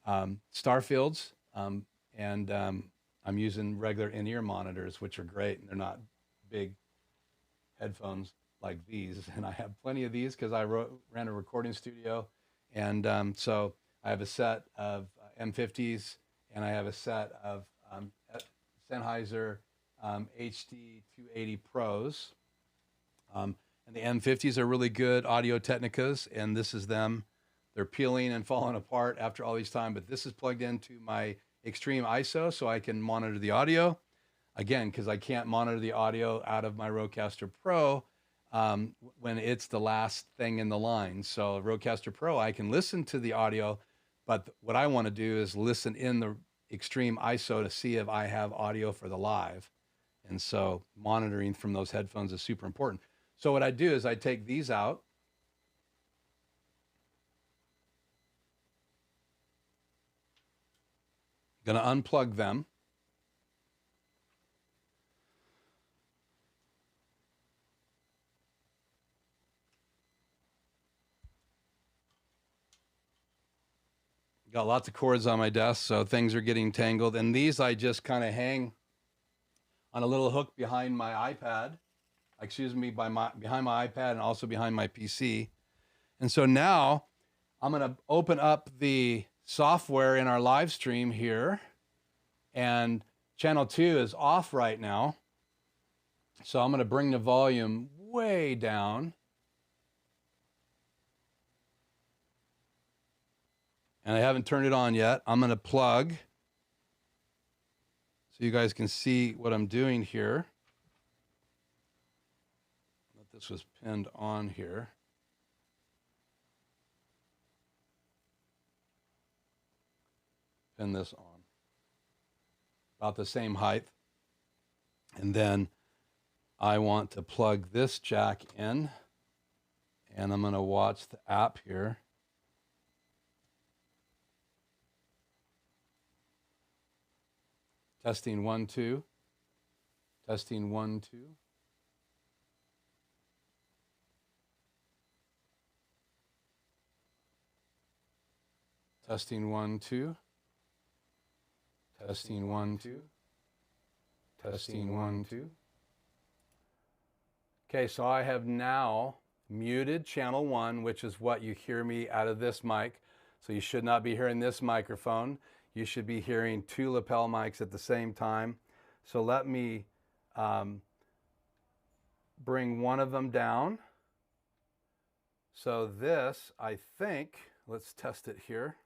Starfields, and I'm using regular in-ear monitors, which are great, and they're not big headphones like these. And I have plenty of these because I ran a recording studio, and so I have a set of M50s, and I have a set of Sennheiser HD 280 Pros, and the M50s are really good Audio Technicas, and this is them. They're peeling and falling apart after all these time, but this is plugged into my Extreme ISO, so I can monitor the audio. Again, because I can't monitor the audio out of my Rodecaster Pro when it's the last thing in the line. So Rodecaster Pro, I can listen to the audio, but what I want to do is listen in the Extreme ISO to see if I have audio for the live. And so monitoring from those headphones is super important. So what I do is I take these out. Going to unplug them. Got lots of cords on my desk, so things are getting tangled. And these I just kind of hang on a little hook behind my iPad, excuse me, behind my iPad and also behind my PC. And so now I'm going to open up the software in our live stream here, and channel 2 is off right now. So I'm going to bring the volume way down. And I haven't turned it on yet. I'm going to plug so you guys can see what I'm doing here. This was pinned on here. Pin this on. About the same height. And then I want to plug this jack in, and I'm going to watch the app here. Testing 1, 2. Testing 1, 2. Testing 1, 2. Testing 1, 2. Testing 1, 2. Okay, so I have now muted channel 1, which is what you hear me out of this mic. So you should not be hearing this microphone. You should be hearing 2 lapel mics at the same time. So let me bring one of them down. So this, I think, let's test it here.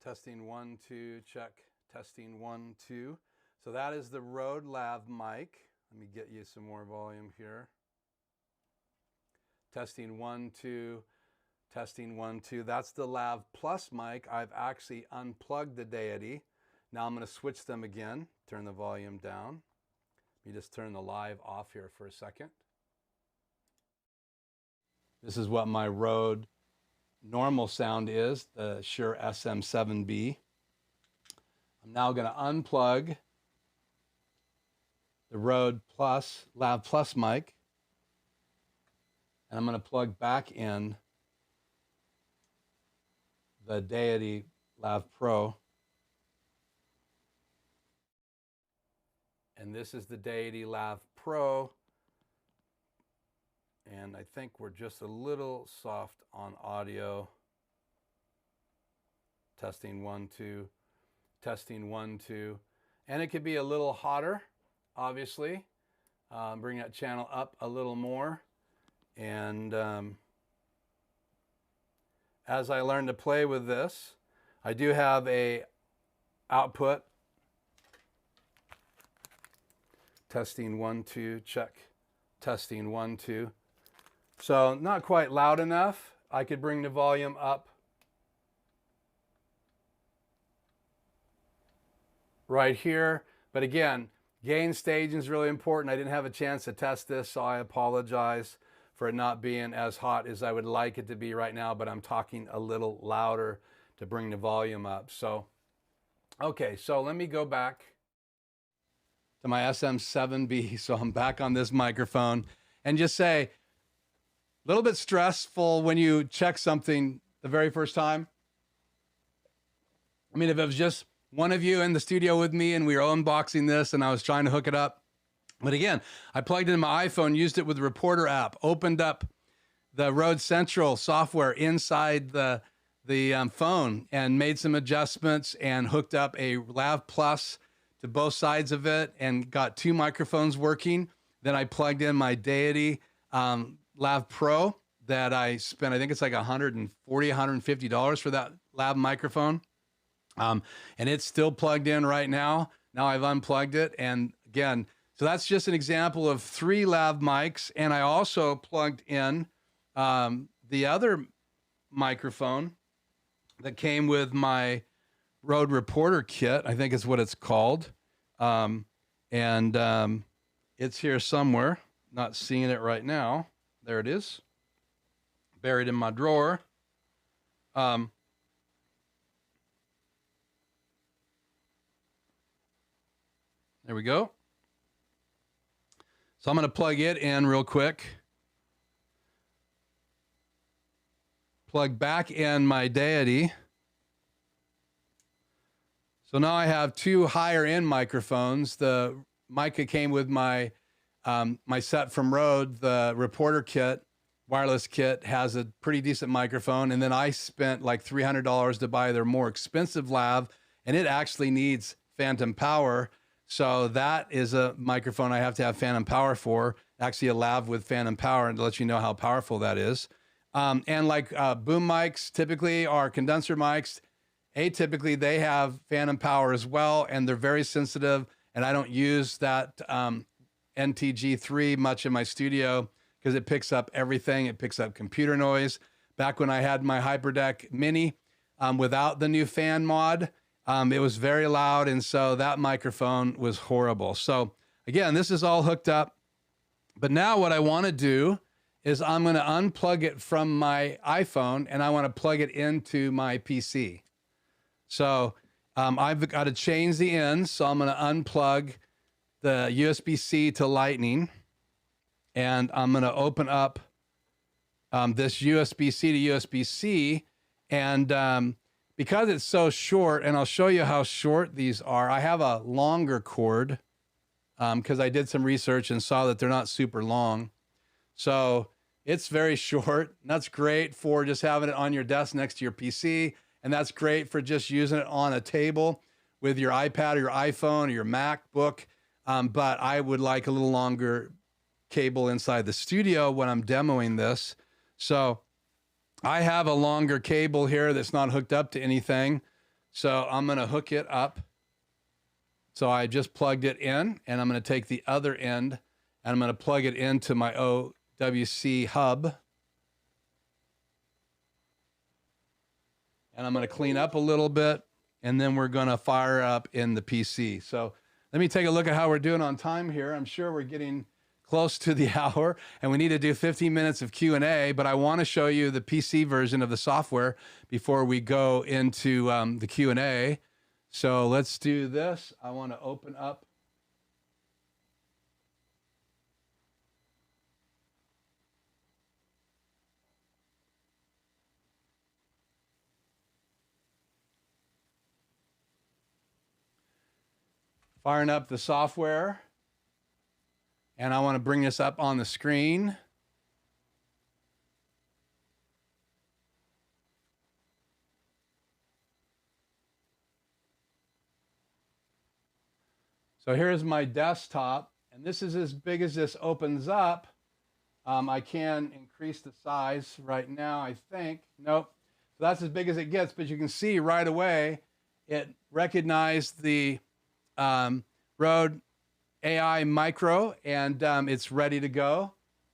Testing 1, 2, check. Testing 1, 2. So that is the Rode Lav mic. Let me get you some more volume here. Testing 1, 2. Testing 1, 2. That's the Lav Plus mic. I've actually unplugged the tghe. Now I'm going to switch them again. Turn the volume down. Let me just turn the live off here for a second. This is what my Rode normal sound is, the Shure SM7B. I'm now going to unplug the Rode Plus, Lav Plus mic, and I'm going to plug back in the tghe Lav Pro. And this is the tghe Lav Pro. And I think we're just a little soft on audio. Testing 1, 2. Testing 1, 2. And it could be a little hotter, obviously. Bring that channel up a little more. And as I learn to play with this, I do have a output. Testing 1, 2, check. Testing 1, 2. So not quite loud enough. I could bring the volume up right here. But again, gain staging is really important. I didn't have a chance to test this, so I apologize for it not being as hot as I would like it to be right now, but I'm talking a little louder to bring the volume up. So, okay, so let me go back to my SM7B. So I'm back on this microphone and just say, a little bit stressful when you check something the very first time. I mean, if it was just one of you in the studio with me and we were unboxing this and I was trying to hook it up. But again, I plugged it in my iPhone, used it with the Reporter app, opened up the Rode Central software inside the phone and made some adjustments and hooked up a Lav Plus to both sides of it and got 2 microphones working. Then I plugged in my tghe Lav Pro that I spent, I think it's like $140, $150 for that Lav microphone. And it's still plugged in right now. Now I've unplugged it. And again, so that's just an example of 3 Lav mics. And I also plugged in the other microphone that came with my Rode Reporter kit. I think is what it's called. It's here somewhere. Not seeing it right now. There it is, buried in my drawer. There we go. So I'm going to plug it in real quick. Plug back in my tghe. So now I have 2 higher end microphones. The mic that came with my my set from Rode, the Reporter kit, wireless kit, has a pretty decent microphone. And then I spent like $300 to buy their more expensive Lav, and it actually needs phantom power. So that is a microphone I have to have phantom power for, actually a lav with phantom power, and to let you know how powerful that is. And like boom mics typically are condenser mics. Atypically, they have phantom power as well, and they're very sensitive. And I don't use that NTG3 much in my studio because it picks up everything. It picks up computer noise. Back when I had my HyperDeck Mini without the new fan mod, it was very loud, and so that microphone was horrible. So again, this is all hooked up. But now what I want to do is I'm going to unplug it from my iPhone, and I want to plug it into my PC. So I've got to change the ends. So I'm going to unplug the USB-C to Lightning, and I'm going to open up this USB-C to USB-C. And because it's so short, and I'll show you how short these are, I have a longer cord because I did some research and saw that they're not super long. So it's very short. That's great for just having it on your desk next to your PC. And that's great for just using it on a table with your iPad or your iPhone or your MacBook. But I would like a little longer cable inside the studio when I'm demoing this. So I have a longer cable here that's not hooked up to anything. So I'm going to hook it up. So I just plugged it in, and I'm going to take the other end and I'm going to plug it into my OWC hub. And I'm going to clean up a little bit, and then we're going to fire up in the PC. So let me take a look at how we're doing on time here. I'm sure we're getting close to the hour, and we need to do 15 minutes of Q&A, but I want to show you the PC version of the software before we go into the Q&A. So let's do this. I want to open up firing up the software, and I want to bring this up on the screen. So here's my desktop, and this is as big as this opens up. I can increase the size right now, I think. Nope. So that's as big as it gets, but you can see right away it recognized the Rode AI Micro, and it's ready to go.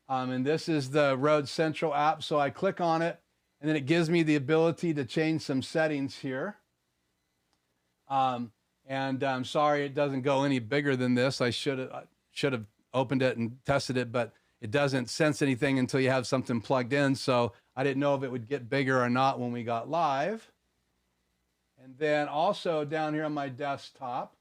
And this is the Rode Central app. So I click on it, and then it gives me the ability to change some settings here. And I'm sorry it doesn't go any bigger than this. I should have opened it and tested it, but it doesn't sense anything until you have something plugged in. So I didn't know if it would get bigger or not when we got live. And then also down here on my desktop,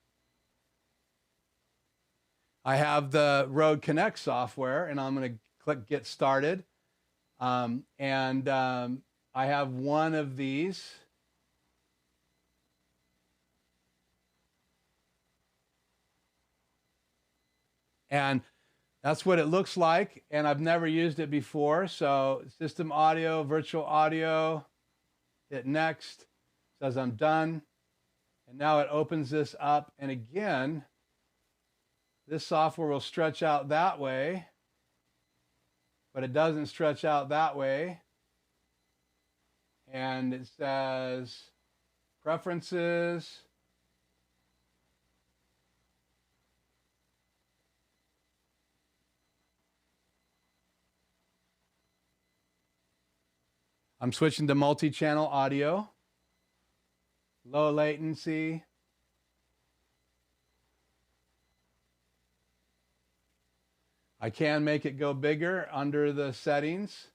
I have the RØDE Connect software, and I'm going to click Get Started. I have one of these. And that's what it looks like. And I've never used it before. So system audio, virtual audio, hit next, says I'm done. And now it opens this up. And again, this software will stretch out that way, but it doesn't stretch out that way. And it says preferences. I'm switching to multi-channel audio, low latency. I can make it go bigger under the settings.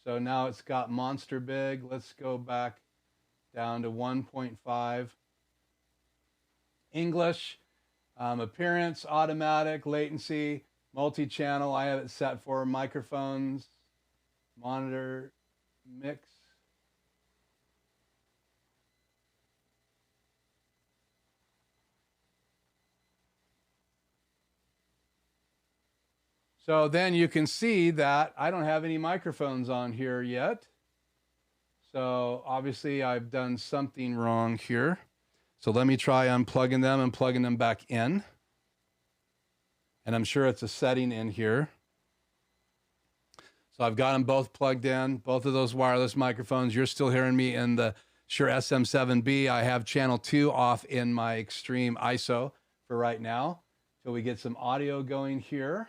So now it's got monster big. Let's go back down to 1.5. English, appearance, automatic, latency, multi-channel. I have it set for microphones, monitor, mix. So then you can see that I don't have any microphones on here yet. So obviously I've done something wrong here. So let me try unplugging them and plugging them back in. And I'm sure it's a setting in here. So I've got them both plugged in, both of those wireless microphones. You're still hearing me in the Shure SM7B. I have channel 2 off in my extreme ISO for right now till we get some audio going here.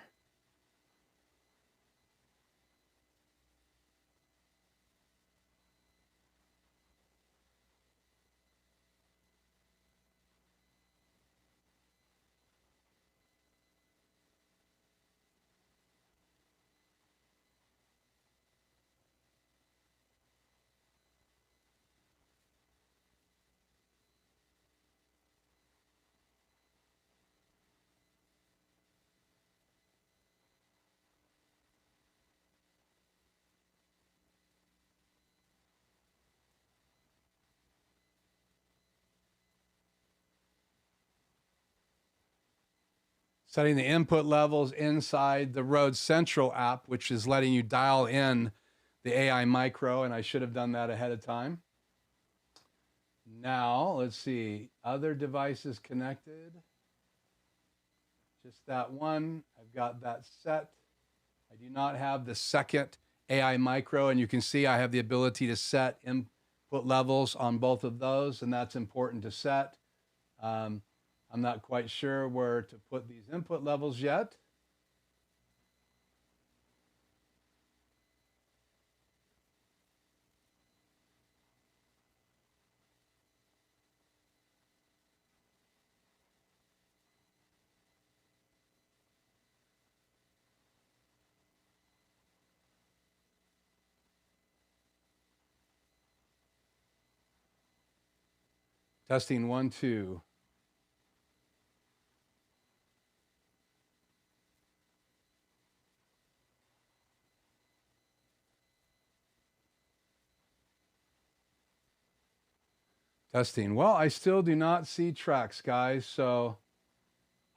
Setting the input levels inside the Rode Central app, which is letting you dial in the AI micro, and I should have done that ahead of time. Now, let's see, other devices connected. Just that one, I've got that set. I do not have the second AI micro, and you can see I have the ability to set input levels on both of those, and that's important to set. I'm not quite sure where to put these input levels yet. Testing 1, 2. Testing. Well, I still do not see tracks, guys. So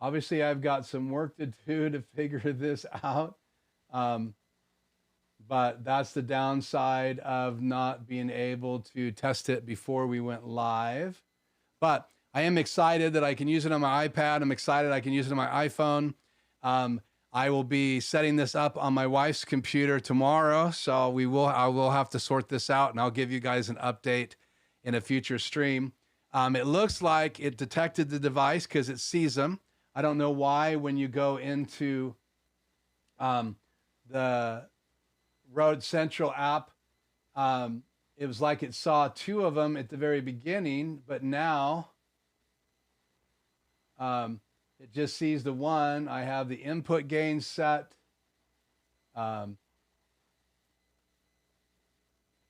obviously I've got some work to do to figure this out. But that's the downside of not being able to test it before we went live. But I am excited that I can use it on my iPad. I'm excited I can use it on my iPhone. I will be setting this up on my wife's computer tomorrow. So I will have to sort this out, and I'll give you guys an update in a future stream. It looks like it detected the device because it sees them. I don't know why when you go into the Rode Central app, it was like it saw 2 of them at the very beginning, but now it just sees the one. I have the input gain set. I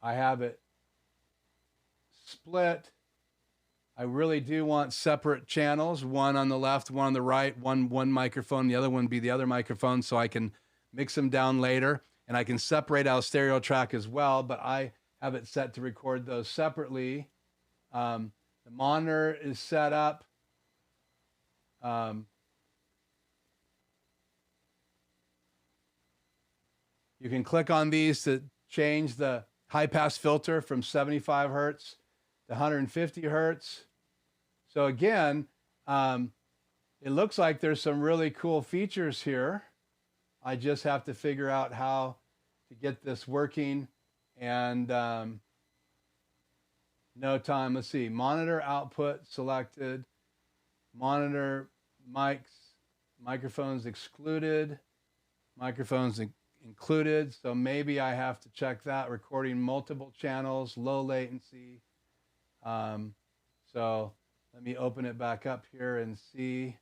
have it split. I really do want separate channels, one on the left, one on the right, one microphone, the other one be the other microphone, so I can mix them down later, and I can separate out stereo track as well, but I have it set to record those separately. The monitor is set up. You can click on these to change the high pass filter from 75 hertz to 150 hertz. So again, it looks like there's some really cool features here. I just have to figure out how to get this working, and no time. Let's see, monitor output selected, monitor mics, microphones excluded, microphones included. So maybe I have to check that. Recording multiple channels, low latency. So let me open it back up here and see.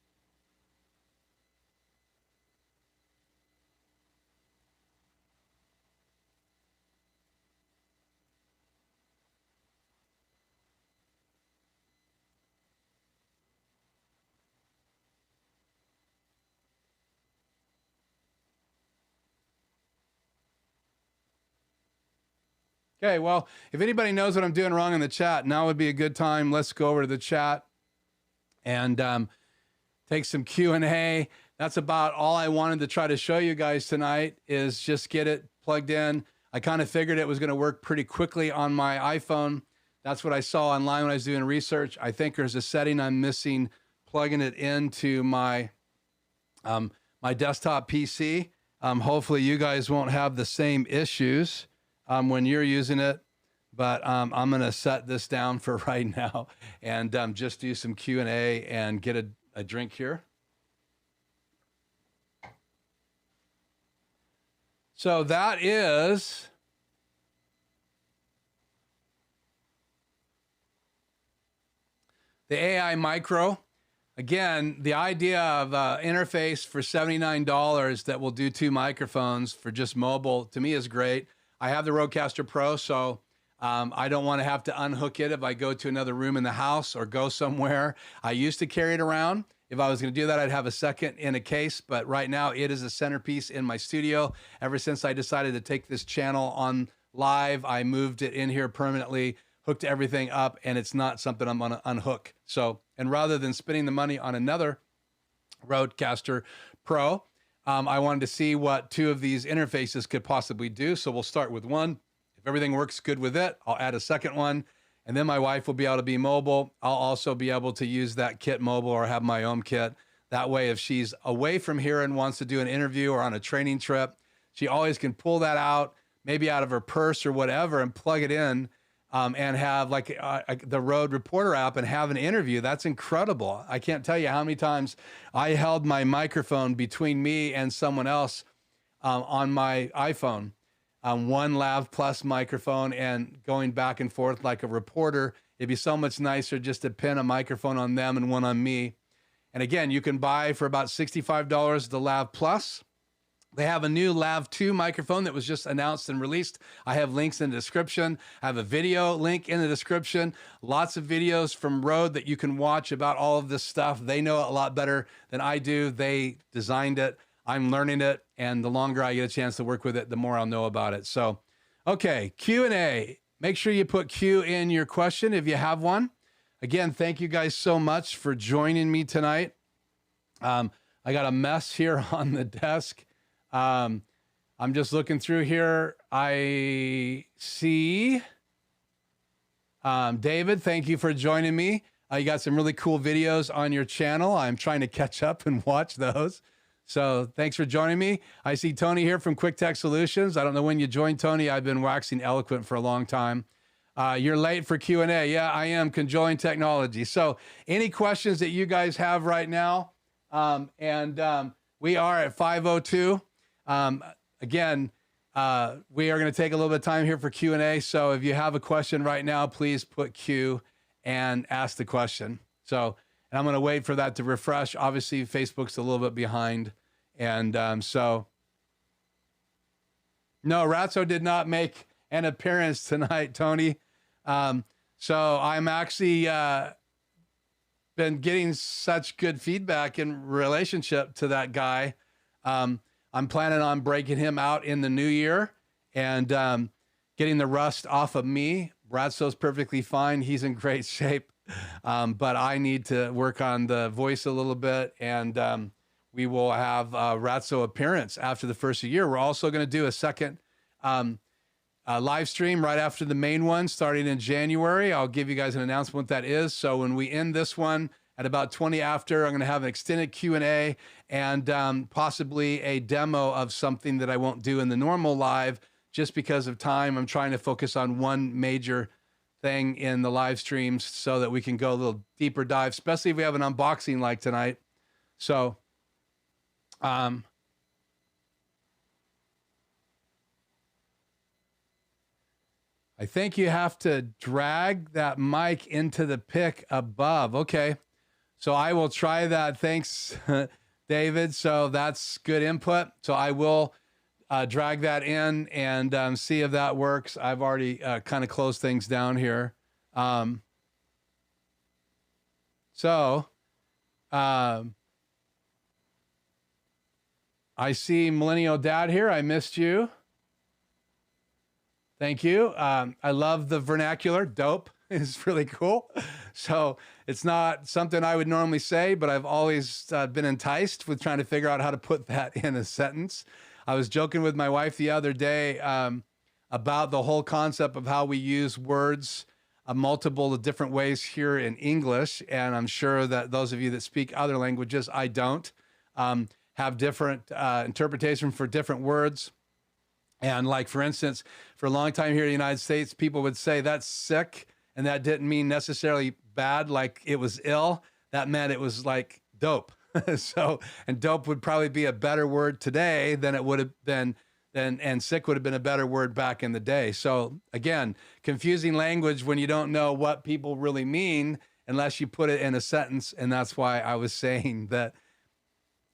Okay, well, if anybody knows what I'm doing wrong in the chat, now would be a good time. Let's go over to the chat and take some Q&A. That's about all I wanted to try to show you guys tonight, is just get it plugged in. I kind of figured it was going to work pretty quickly on my iPhone. That's what I saw online when I was doing research. I think there's a setting I'm missing plugging it into my my desktop PC. Hopefully you guys won't have the same issues when you're using it, but I'm going to set this down for right now and just do some Q&A and get a drink here. So that is the AI Micro. Again, the idea of an interface for $79 that will do 2 microphones for just mobile, to me is great. I have the Rodecaster Pro, so I don't want to have to unhook it if I go to another room in the house or go somewhere. I used to carry it around. If I was going to do that, I'd have a second in a case, but right now it is a centerpiece in my studio. Ever since I decided to take this channel on live, I moved it in here permanently, hooked everything up, and it's not something I'm going to unhook. So, and rather than spending the money on another Rodecaster Pro, I wanted to see what 2 of these interfaces could possibly do. So we'll start with one. If everything works good with it, I'll add a second one. And then my wife will be able to be mobile. I'll also be able to use that kit mobile or have my own kit. That way, if she's away from here and wants to do an interview or on a training trip, she always can pull that out, maybe out of her purse or whatever, and plug it in and have like the Rode Reporter app and have an interview. That's incredible. I can't tell you how many times I held my microphone between me and someone else on my iPhone. One Lav Plus microphone and going back and forth like a reporter. It'd be so much nicer just to pin a microphone on them and one on me. And again, you can buy for about $65 the Lav Plus. They have a new Lav 2 microphone that was just announced and released. I have links in the description. I have a video link in the description. Lots of videos from Rode that you can watch about all of this stuff. They know it a lot better than I do. They designed it. I'm learning it, and the longer I get a chance to work with it, the more I'll know about it. So, okay, Q&A. Make sure you put Q in your question if you have one. Again, thank you guys so much for joining me tonight. I got a mess here on the desk. I'm just looking through here. I see David, thank you for joining me. You got some really cool videos on your channel. I'm trying to catch up and watch those. So thanks for joining me. I see Tony here from Quick Tech Solutions. I don't know when you joined, Tony. I've been waxing eloquent for a long time. You're late for Q&A. Yeah, I am. Conjoined technology. So any questions that you guys have right now? We are at 5:02. Again, we are going to take a little bit of time here for Q&A. So if you have a question right now, please put Q and ask the question. So, and I'm going to wait for that to refresh. Obviously, Facebook's a little bit behind. And so, no, Ratso did not make an appearance tonight, Tony. So I'm actually been getting such good feedback in relationship to that guy. I'm planning on breaking him out in the new year and getting the rust off of me. Ratso's perfectly fine. He's in great shape. But I need to work on the voice a little bit, and we will have Ratso appearance after the first year. We're also going to do a second live stream right after the main one, starting in January. I'll give you guys an announcement what that is. So when we end this one at about 20 after, I'm going to have an extended Q&A and possibly a demo of something that I won't do in the normal live just because of time. I'm trying to focus on one major thing in the live streams so that we can go a little deeper dive, especially if we have an unboxing like tonight. So, I think you have to drag that mic into the pick above. Okay. So I will try that. Thanks, David. So that's good input. So I will drag that in and see if that works. I've already kind of closed things down here. I see Millennial Dad here. I missed you. Thank you. I love the vernacular. Dope. It's really cool. So it's not something I would normally say, but I've always been enticed with trying to figure out how to put that in a sentence. I was joking with my wife the other day about the whole concept of how we use words multiple different ways here in English, and I'm sure that those of you that speak other languages, I don't, have different interpretation for different words. And like, for instance, for a long time here in the United States, people would say that's sick, and that didn't mean necessarily bad, like it was ill. That meant it was like dope. So, and dope would probably be a better word today than it would have been then, and sick would have been a better word back in the day. So again, confusing language when you don't know what people really mean unless you put it in a sentence. And that's why I was saying that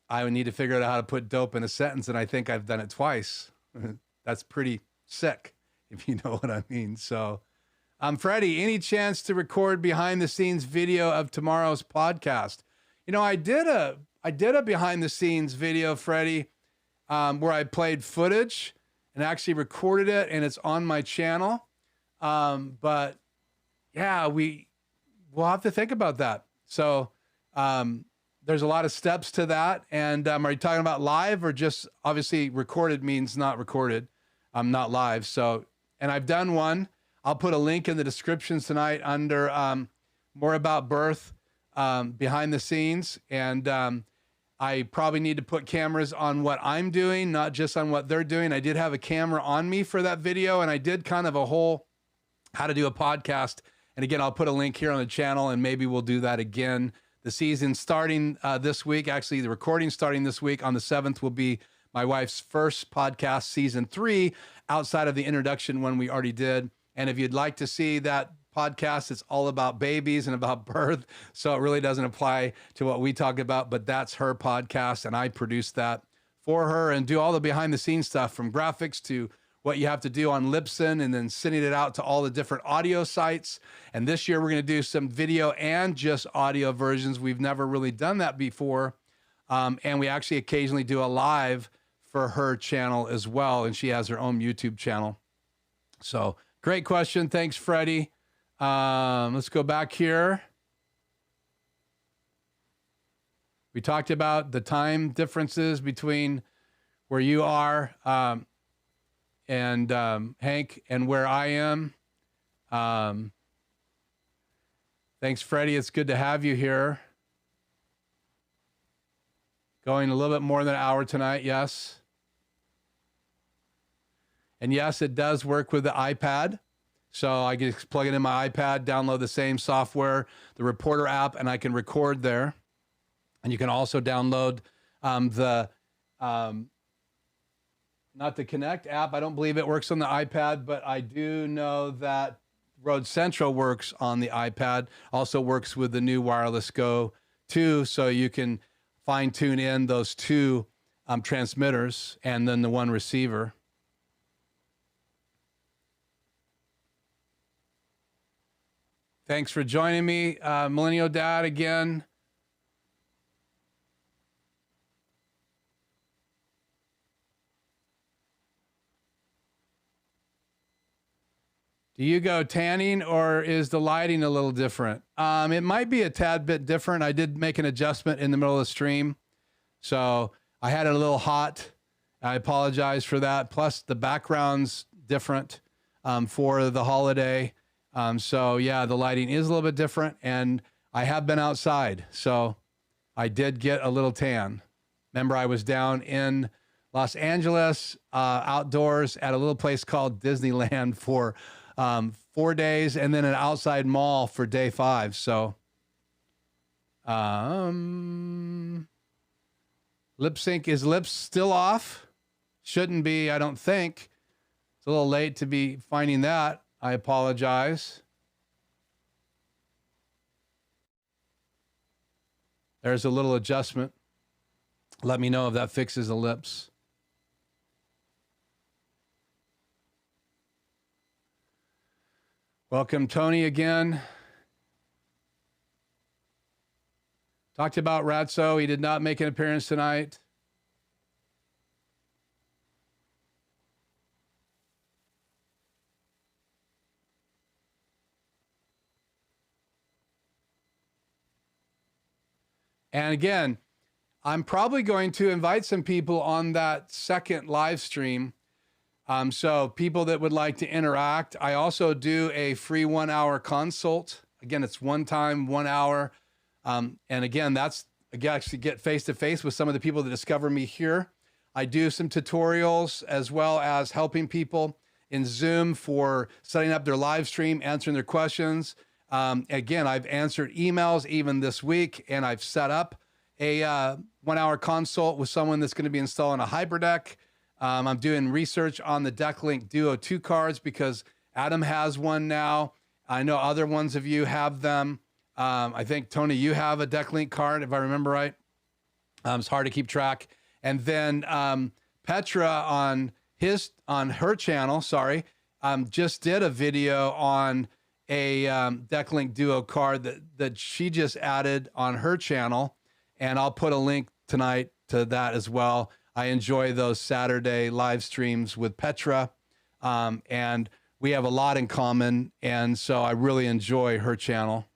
I would need to figure out how to put dope in a sentence. And I think I've done it twice. That's pretty sick, if you know what I mean. So, Freddie, any chance to record behind the scenes video of tomorrow's podcast? You know, I did a behind the scenes video, Freddie, where I played footage and actually recorded it, and it's on my channel. But yeah, we'll have to think about that. So there's a lot of steps to that. And are you talking about live or just obviously recorded means not recorded? Not live. So, and I've done one. I'll put a link in the descriptions tonight under more about birth, behind the scenes. And I probably need to put cameras on what I'm doing, not just on what they're doing. I did have a camera on me for that video, and I did kind of a whole how to do a podcast. And again, I'll put a link here on the channel, and maybe we'll do that again. The season starting this week, actually the recording starting this week on the 7th will be my wife's first podcast, season 3, outside of the introduction one we already did. And if you'd like to see that podcast, it's all about babies and about birth. So it really doesn't apply to what we talk about, but that's her podcast. And I produce that for her and do all the behind the scenes stuff, from graphics to what you have to do on Libsyn, and then sending it out to all the different audio sites. And this year we're going to do some video and just audio versions. We've never really done that before. And we actually occasionally do a live for her channel as well. And she has her own YouTube channel. So great question. Thanks, Freddie. Let's go back here. We talked about the time differences between where you are and Hank and where I am. Thanks, Freddie. It's good to have you here. Going a little bit more than an hour tonight, yes. And yes, it does work with the iPad. So I can plug it in my iPad, download the same software, the Reporter app, and I can record there. And you can also download not the Connect app. I don't believe it works on the iPad, but I do know that RØDE Central works on the iPad. Also works with the new Wireless Go 2, so you can fine tune in those two transmitters and then the one receiver. Thanks for joining me, Millennial Dad, again. Do you go tanning, or is the lighting a little different? It might be a tad bit different. I did make an adjustment in the middle of the stream, so I had it a little hot. I apologize for that. Plus, the background's different for the holiday. So yeah, the lighting is a little bit different, and I have been outside, so I did get a little tan. Remember, I was down in Los Angeles, outdoors at a little place called Disneyland for 4 days, and then an outside mall for day 5. So, lip sync, is lips still off? Shouldn't be, I don't think. It's a little late to be finding that. I apologize. There's a little adjustment. Let me know if that fixes the lips. Welcome, Tony, again. Talked about Ratso. He did not make an appearance tonight. And again, I'm probably going to invite some people on that second live stream. So people that would like to interact, I also do a free 1 hour consult. Again, it's one time, 1 hour. And again, that's actually get face to face with some of the people that discover me here. I do some tutorials as well as helping people in Zoom for setting up their live stream, answering their questions. Again, I've answered emails even this week, and I've set up a 1 hour consult with someone that's going to be installing a hyperdeck. I'm doing research on the DeckLink Duo 2 cards because Adam has one now. I know other ones of you have them. I think, Tony, you have a DeckLink card, if I remember right. It's hard to keep track. And then Petra on her channel, just did a video on a DeckLink Duo card that she just added on her channel. And I'll put a link tonight to that as well. I enjoy those Saturday live streams with Petra, and we have a lot in common, and so I really enjoy her channel.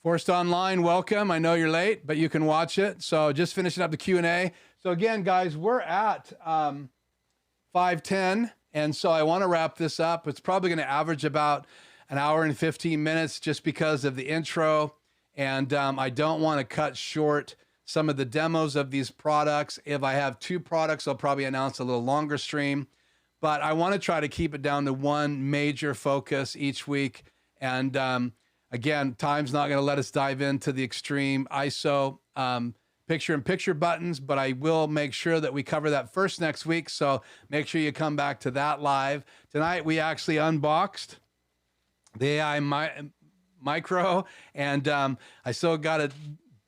Forced Online, welcome. I know you're late, but you can watch it. So just finishing up the Q&A. So again, guys, we're at 5:10. And so I want to wrap this up. It's probably going to average about an hour and 15 minutes just because of the intro. And I don't want to cut short some of the demos of these products. If I have 2 products, I'll probably announce a little longer stream. But I want to try to keep it down to one major focus each week. And again, time's not going to let us dive into the extreme ISO picture-in-picture buttons, but I will make sure that we cover that first next week. So make sure you come back to that live. Tonight, we actually unboxed the AI Micro, and I still got to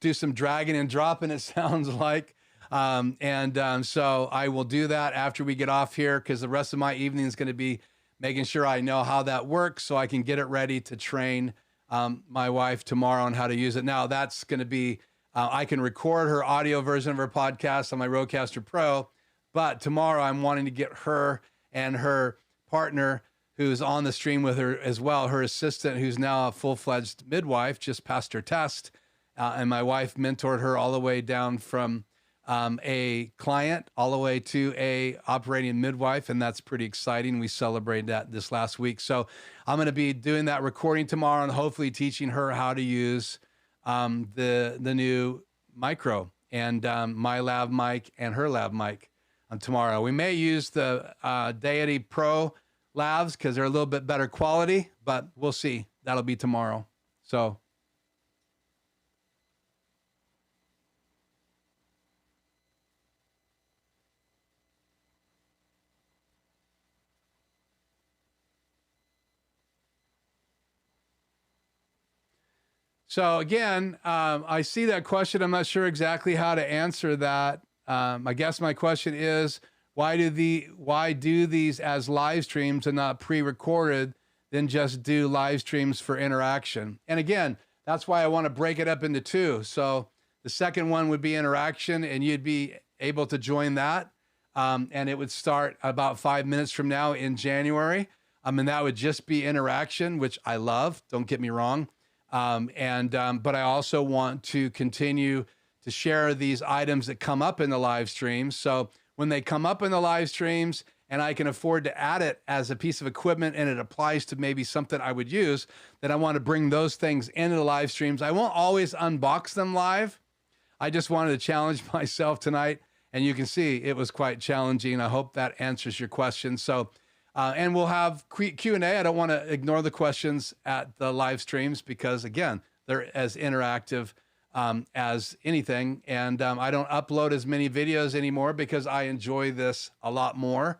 do some dragging and dropping, it sounds like. So I will do that after we get off here because the rest of my evening is going to be making sure I know how that works so I can get it ready to train my wife tomorrow on how to use it. Now, that's going to be I can record her audio version of her podcast on my Rodecaster Pro, but tomorrow I'm wanting to get her and her partner who's on the stream with her as well, her assistant who's now a full-fledged midwife, just passed her test, and my wife mentored her all the way down from a client all the way to a operating midwife, and that's pretty exciting. We celebrated that this last week. So I'm going to be doing that recording tomorrow and hopefully teaching her how to use the new micro and my lav mic and her lav mic tomorrow. We may use the Deity Pro lavs because they're a little bit better quality, but we'll see. That'll be tomorrow. So again, I see that question. I'm not sure exactly how to answer that. I guess my question is, why do these as live streams and not pre-recorded, then just do live streams for interaction? And again, that's why I want to break it up into 2. So the second one would be interaction, and you'd be able to join that. And it would start about 5 minutes from now in January. And that would just be interaction, which I love. Don't get me wrong. But I also want to continue to share these items that come up in the live streams. So when they come up in the live streams and I can afford to add it as a piece of equipment and it applies to maybe something I would use, then I want to bring those things into the live streams. I won't always unbox them live. I just wanted to challenge myself tonight, and you can see it was quite challenging. I hope that answers your question. So and we'll have Q&A. I don't want to ignore the questions at the live streams because, again, they're as interactive as anything. And I don't upload as many videos anymore because I enjoy this a lot more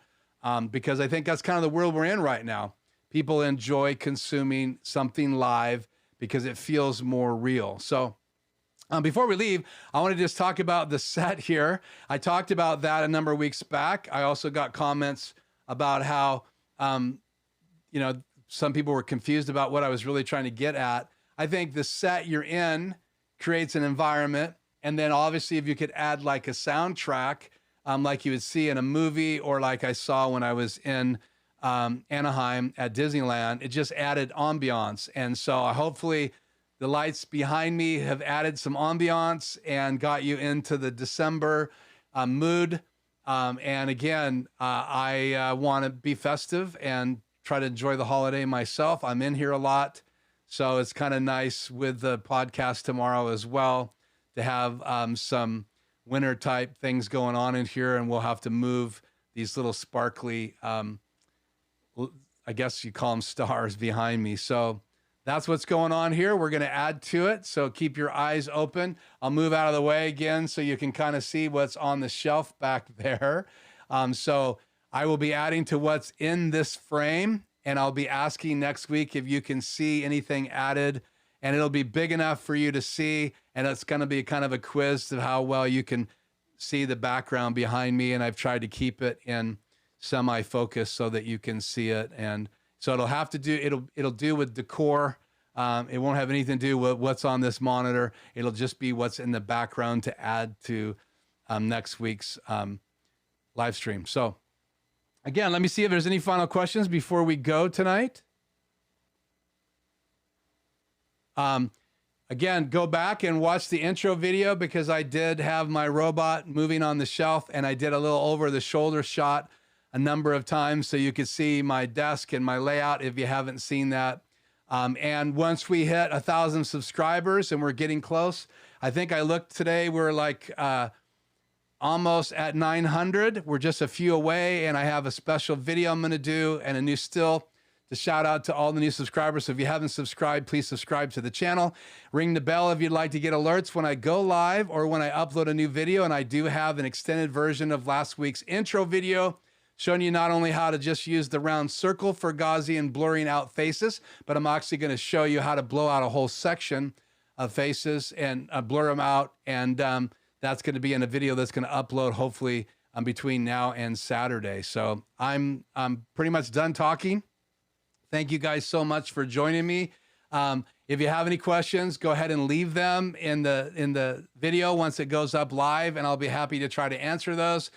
because I think that's kind of the world we're in right now. People enjoy consuming something live because it feels more real. So before we leave, I want to just talk about the set here. I talked about that a number of weeks back. I also got comments about how, some people were confused about what I was really trying to get at. I think the set you're in creates an environment. And then obviously if you could add like a soundtrack, like you would see in a movie or like I saw when I was in Anaheim at Disneyland, it just added ambiance. And so hopefully the lights behind me have added some ambiance and got you into the December mood. And again, I want to be festive and try to enjoy the holiday myself. I'm in here a lot, so it's kind of nice with the podcast tomorrow as well to have some winter type things going on in here, and we'll have to move these little sparkly, I guess you call them stars behind me. So that's what's going on here. We're going to add to it, so keep your eyes open. I'll move out of the way again so you can kind of see what's on the shelf back there. So I will be adding to what's in this frame, and I'll be asking next week if you can see anything added, and it'll be big enough for you to see, and it's going to be kind of a quiz of how well you can see the background behind me, and I've tried to keep it in semi-focus so that you can see it. And so it'll have to do, it'll do with decor. It won't have anything to do with what's on this monitor. It'll just be what's in the background to add to next week's live stream. So again, let me see if there's any final questions before we go tonight. Again, go back and watch the intro video because I did have my robot moving on the shelf, and I did a little over the shoulder shot a number of times so you could see my desk and my layout if you haven't seen that. And once we hit 1,000 subscribers, and we're getting close, I think I looked today, we're like almost at 900. We're just a few away, and I have a special video I'm going to do and a new still to shout out to all the new subscribers. So if you haven't subscribed, please subscribe to the channel. Ring the bell if you'd like to get alerts when I go live or when I upload a new video. And I do have an extended version of last week's intro video showing you not only how to just use the round circle for Gaussian blurring out faces, but I'm actually going to show you how to blow out a whole section of faces and blur them out. And that's going to be in a video that's going to upload hopefully between now and Saturday. So I'm pretty much done talking. Thank you guys so much for joining me. If you have any questions, go ahead and leave them in the video once it goes up live, and I'll be happy to try to answer those.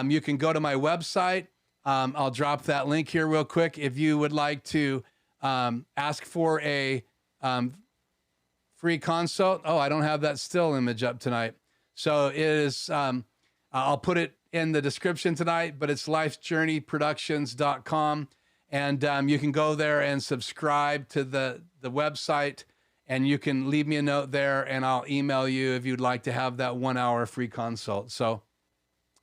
You can go to my website. I'll drop that link here real quick. If you would like to ask for a free consult. Oh, I don't have that still image up tonight. So it is, I'll put it in the description tonight, but it's lifejourneyproductions.com. And you can go there and subscribe to the website, and you can leave me a note there, and I'll email you if you'd like to have that 1 hour free consult. So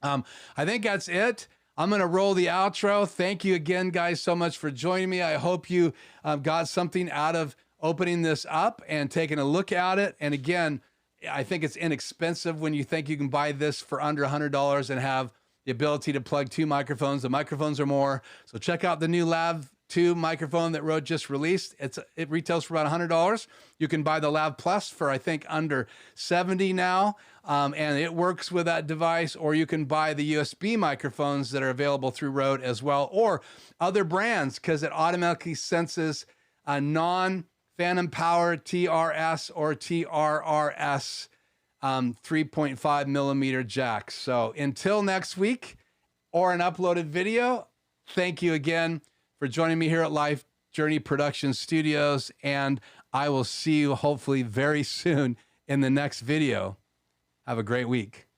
I think that's it. I'm going to roll the outro. Thank you again, guys, so much for joining me. I hope you got something out of opening this up and taking a look at it. And again, I think it's inexpensive when you think you can buy this for under $100 and have the ability to plug 2 microphones. The microphones are more. So check out the new Lav 2 microphone that Rode just released. It retails for about $100. You can buy the Lav Plus for, I think, under $70 now. And it works with that device. Or you can buy the USB microphones that are available through Rode as well, or other brands, because it automatically senses a non-phantom power TRS or TRRS 3.5 millimeter jack. So until next week or an uploaded video, thank you again for joining me here at Life Journey Production Studios, and I will see you hopefully very soon in the next video. Have a great week.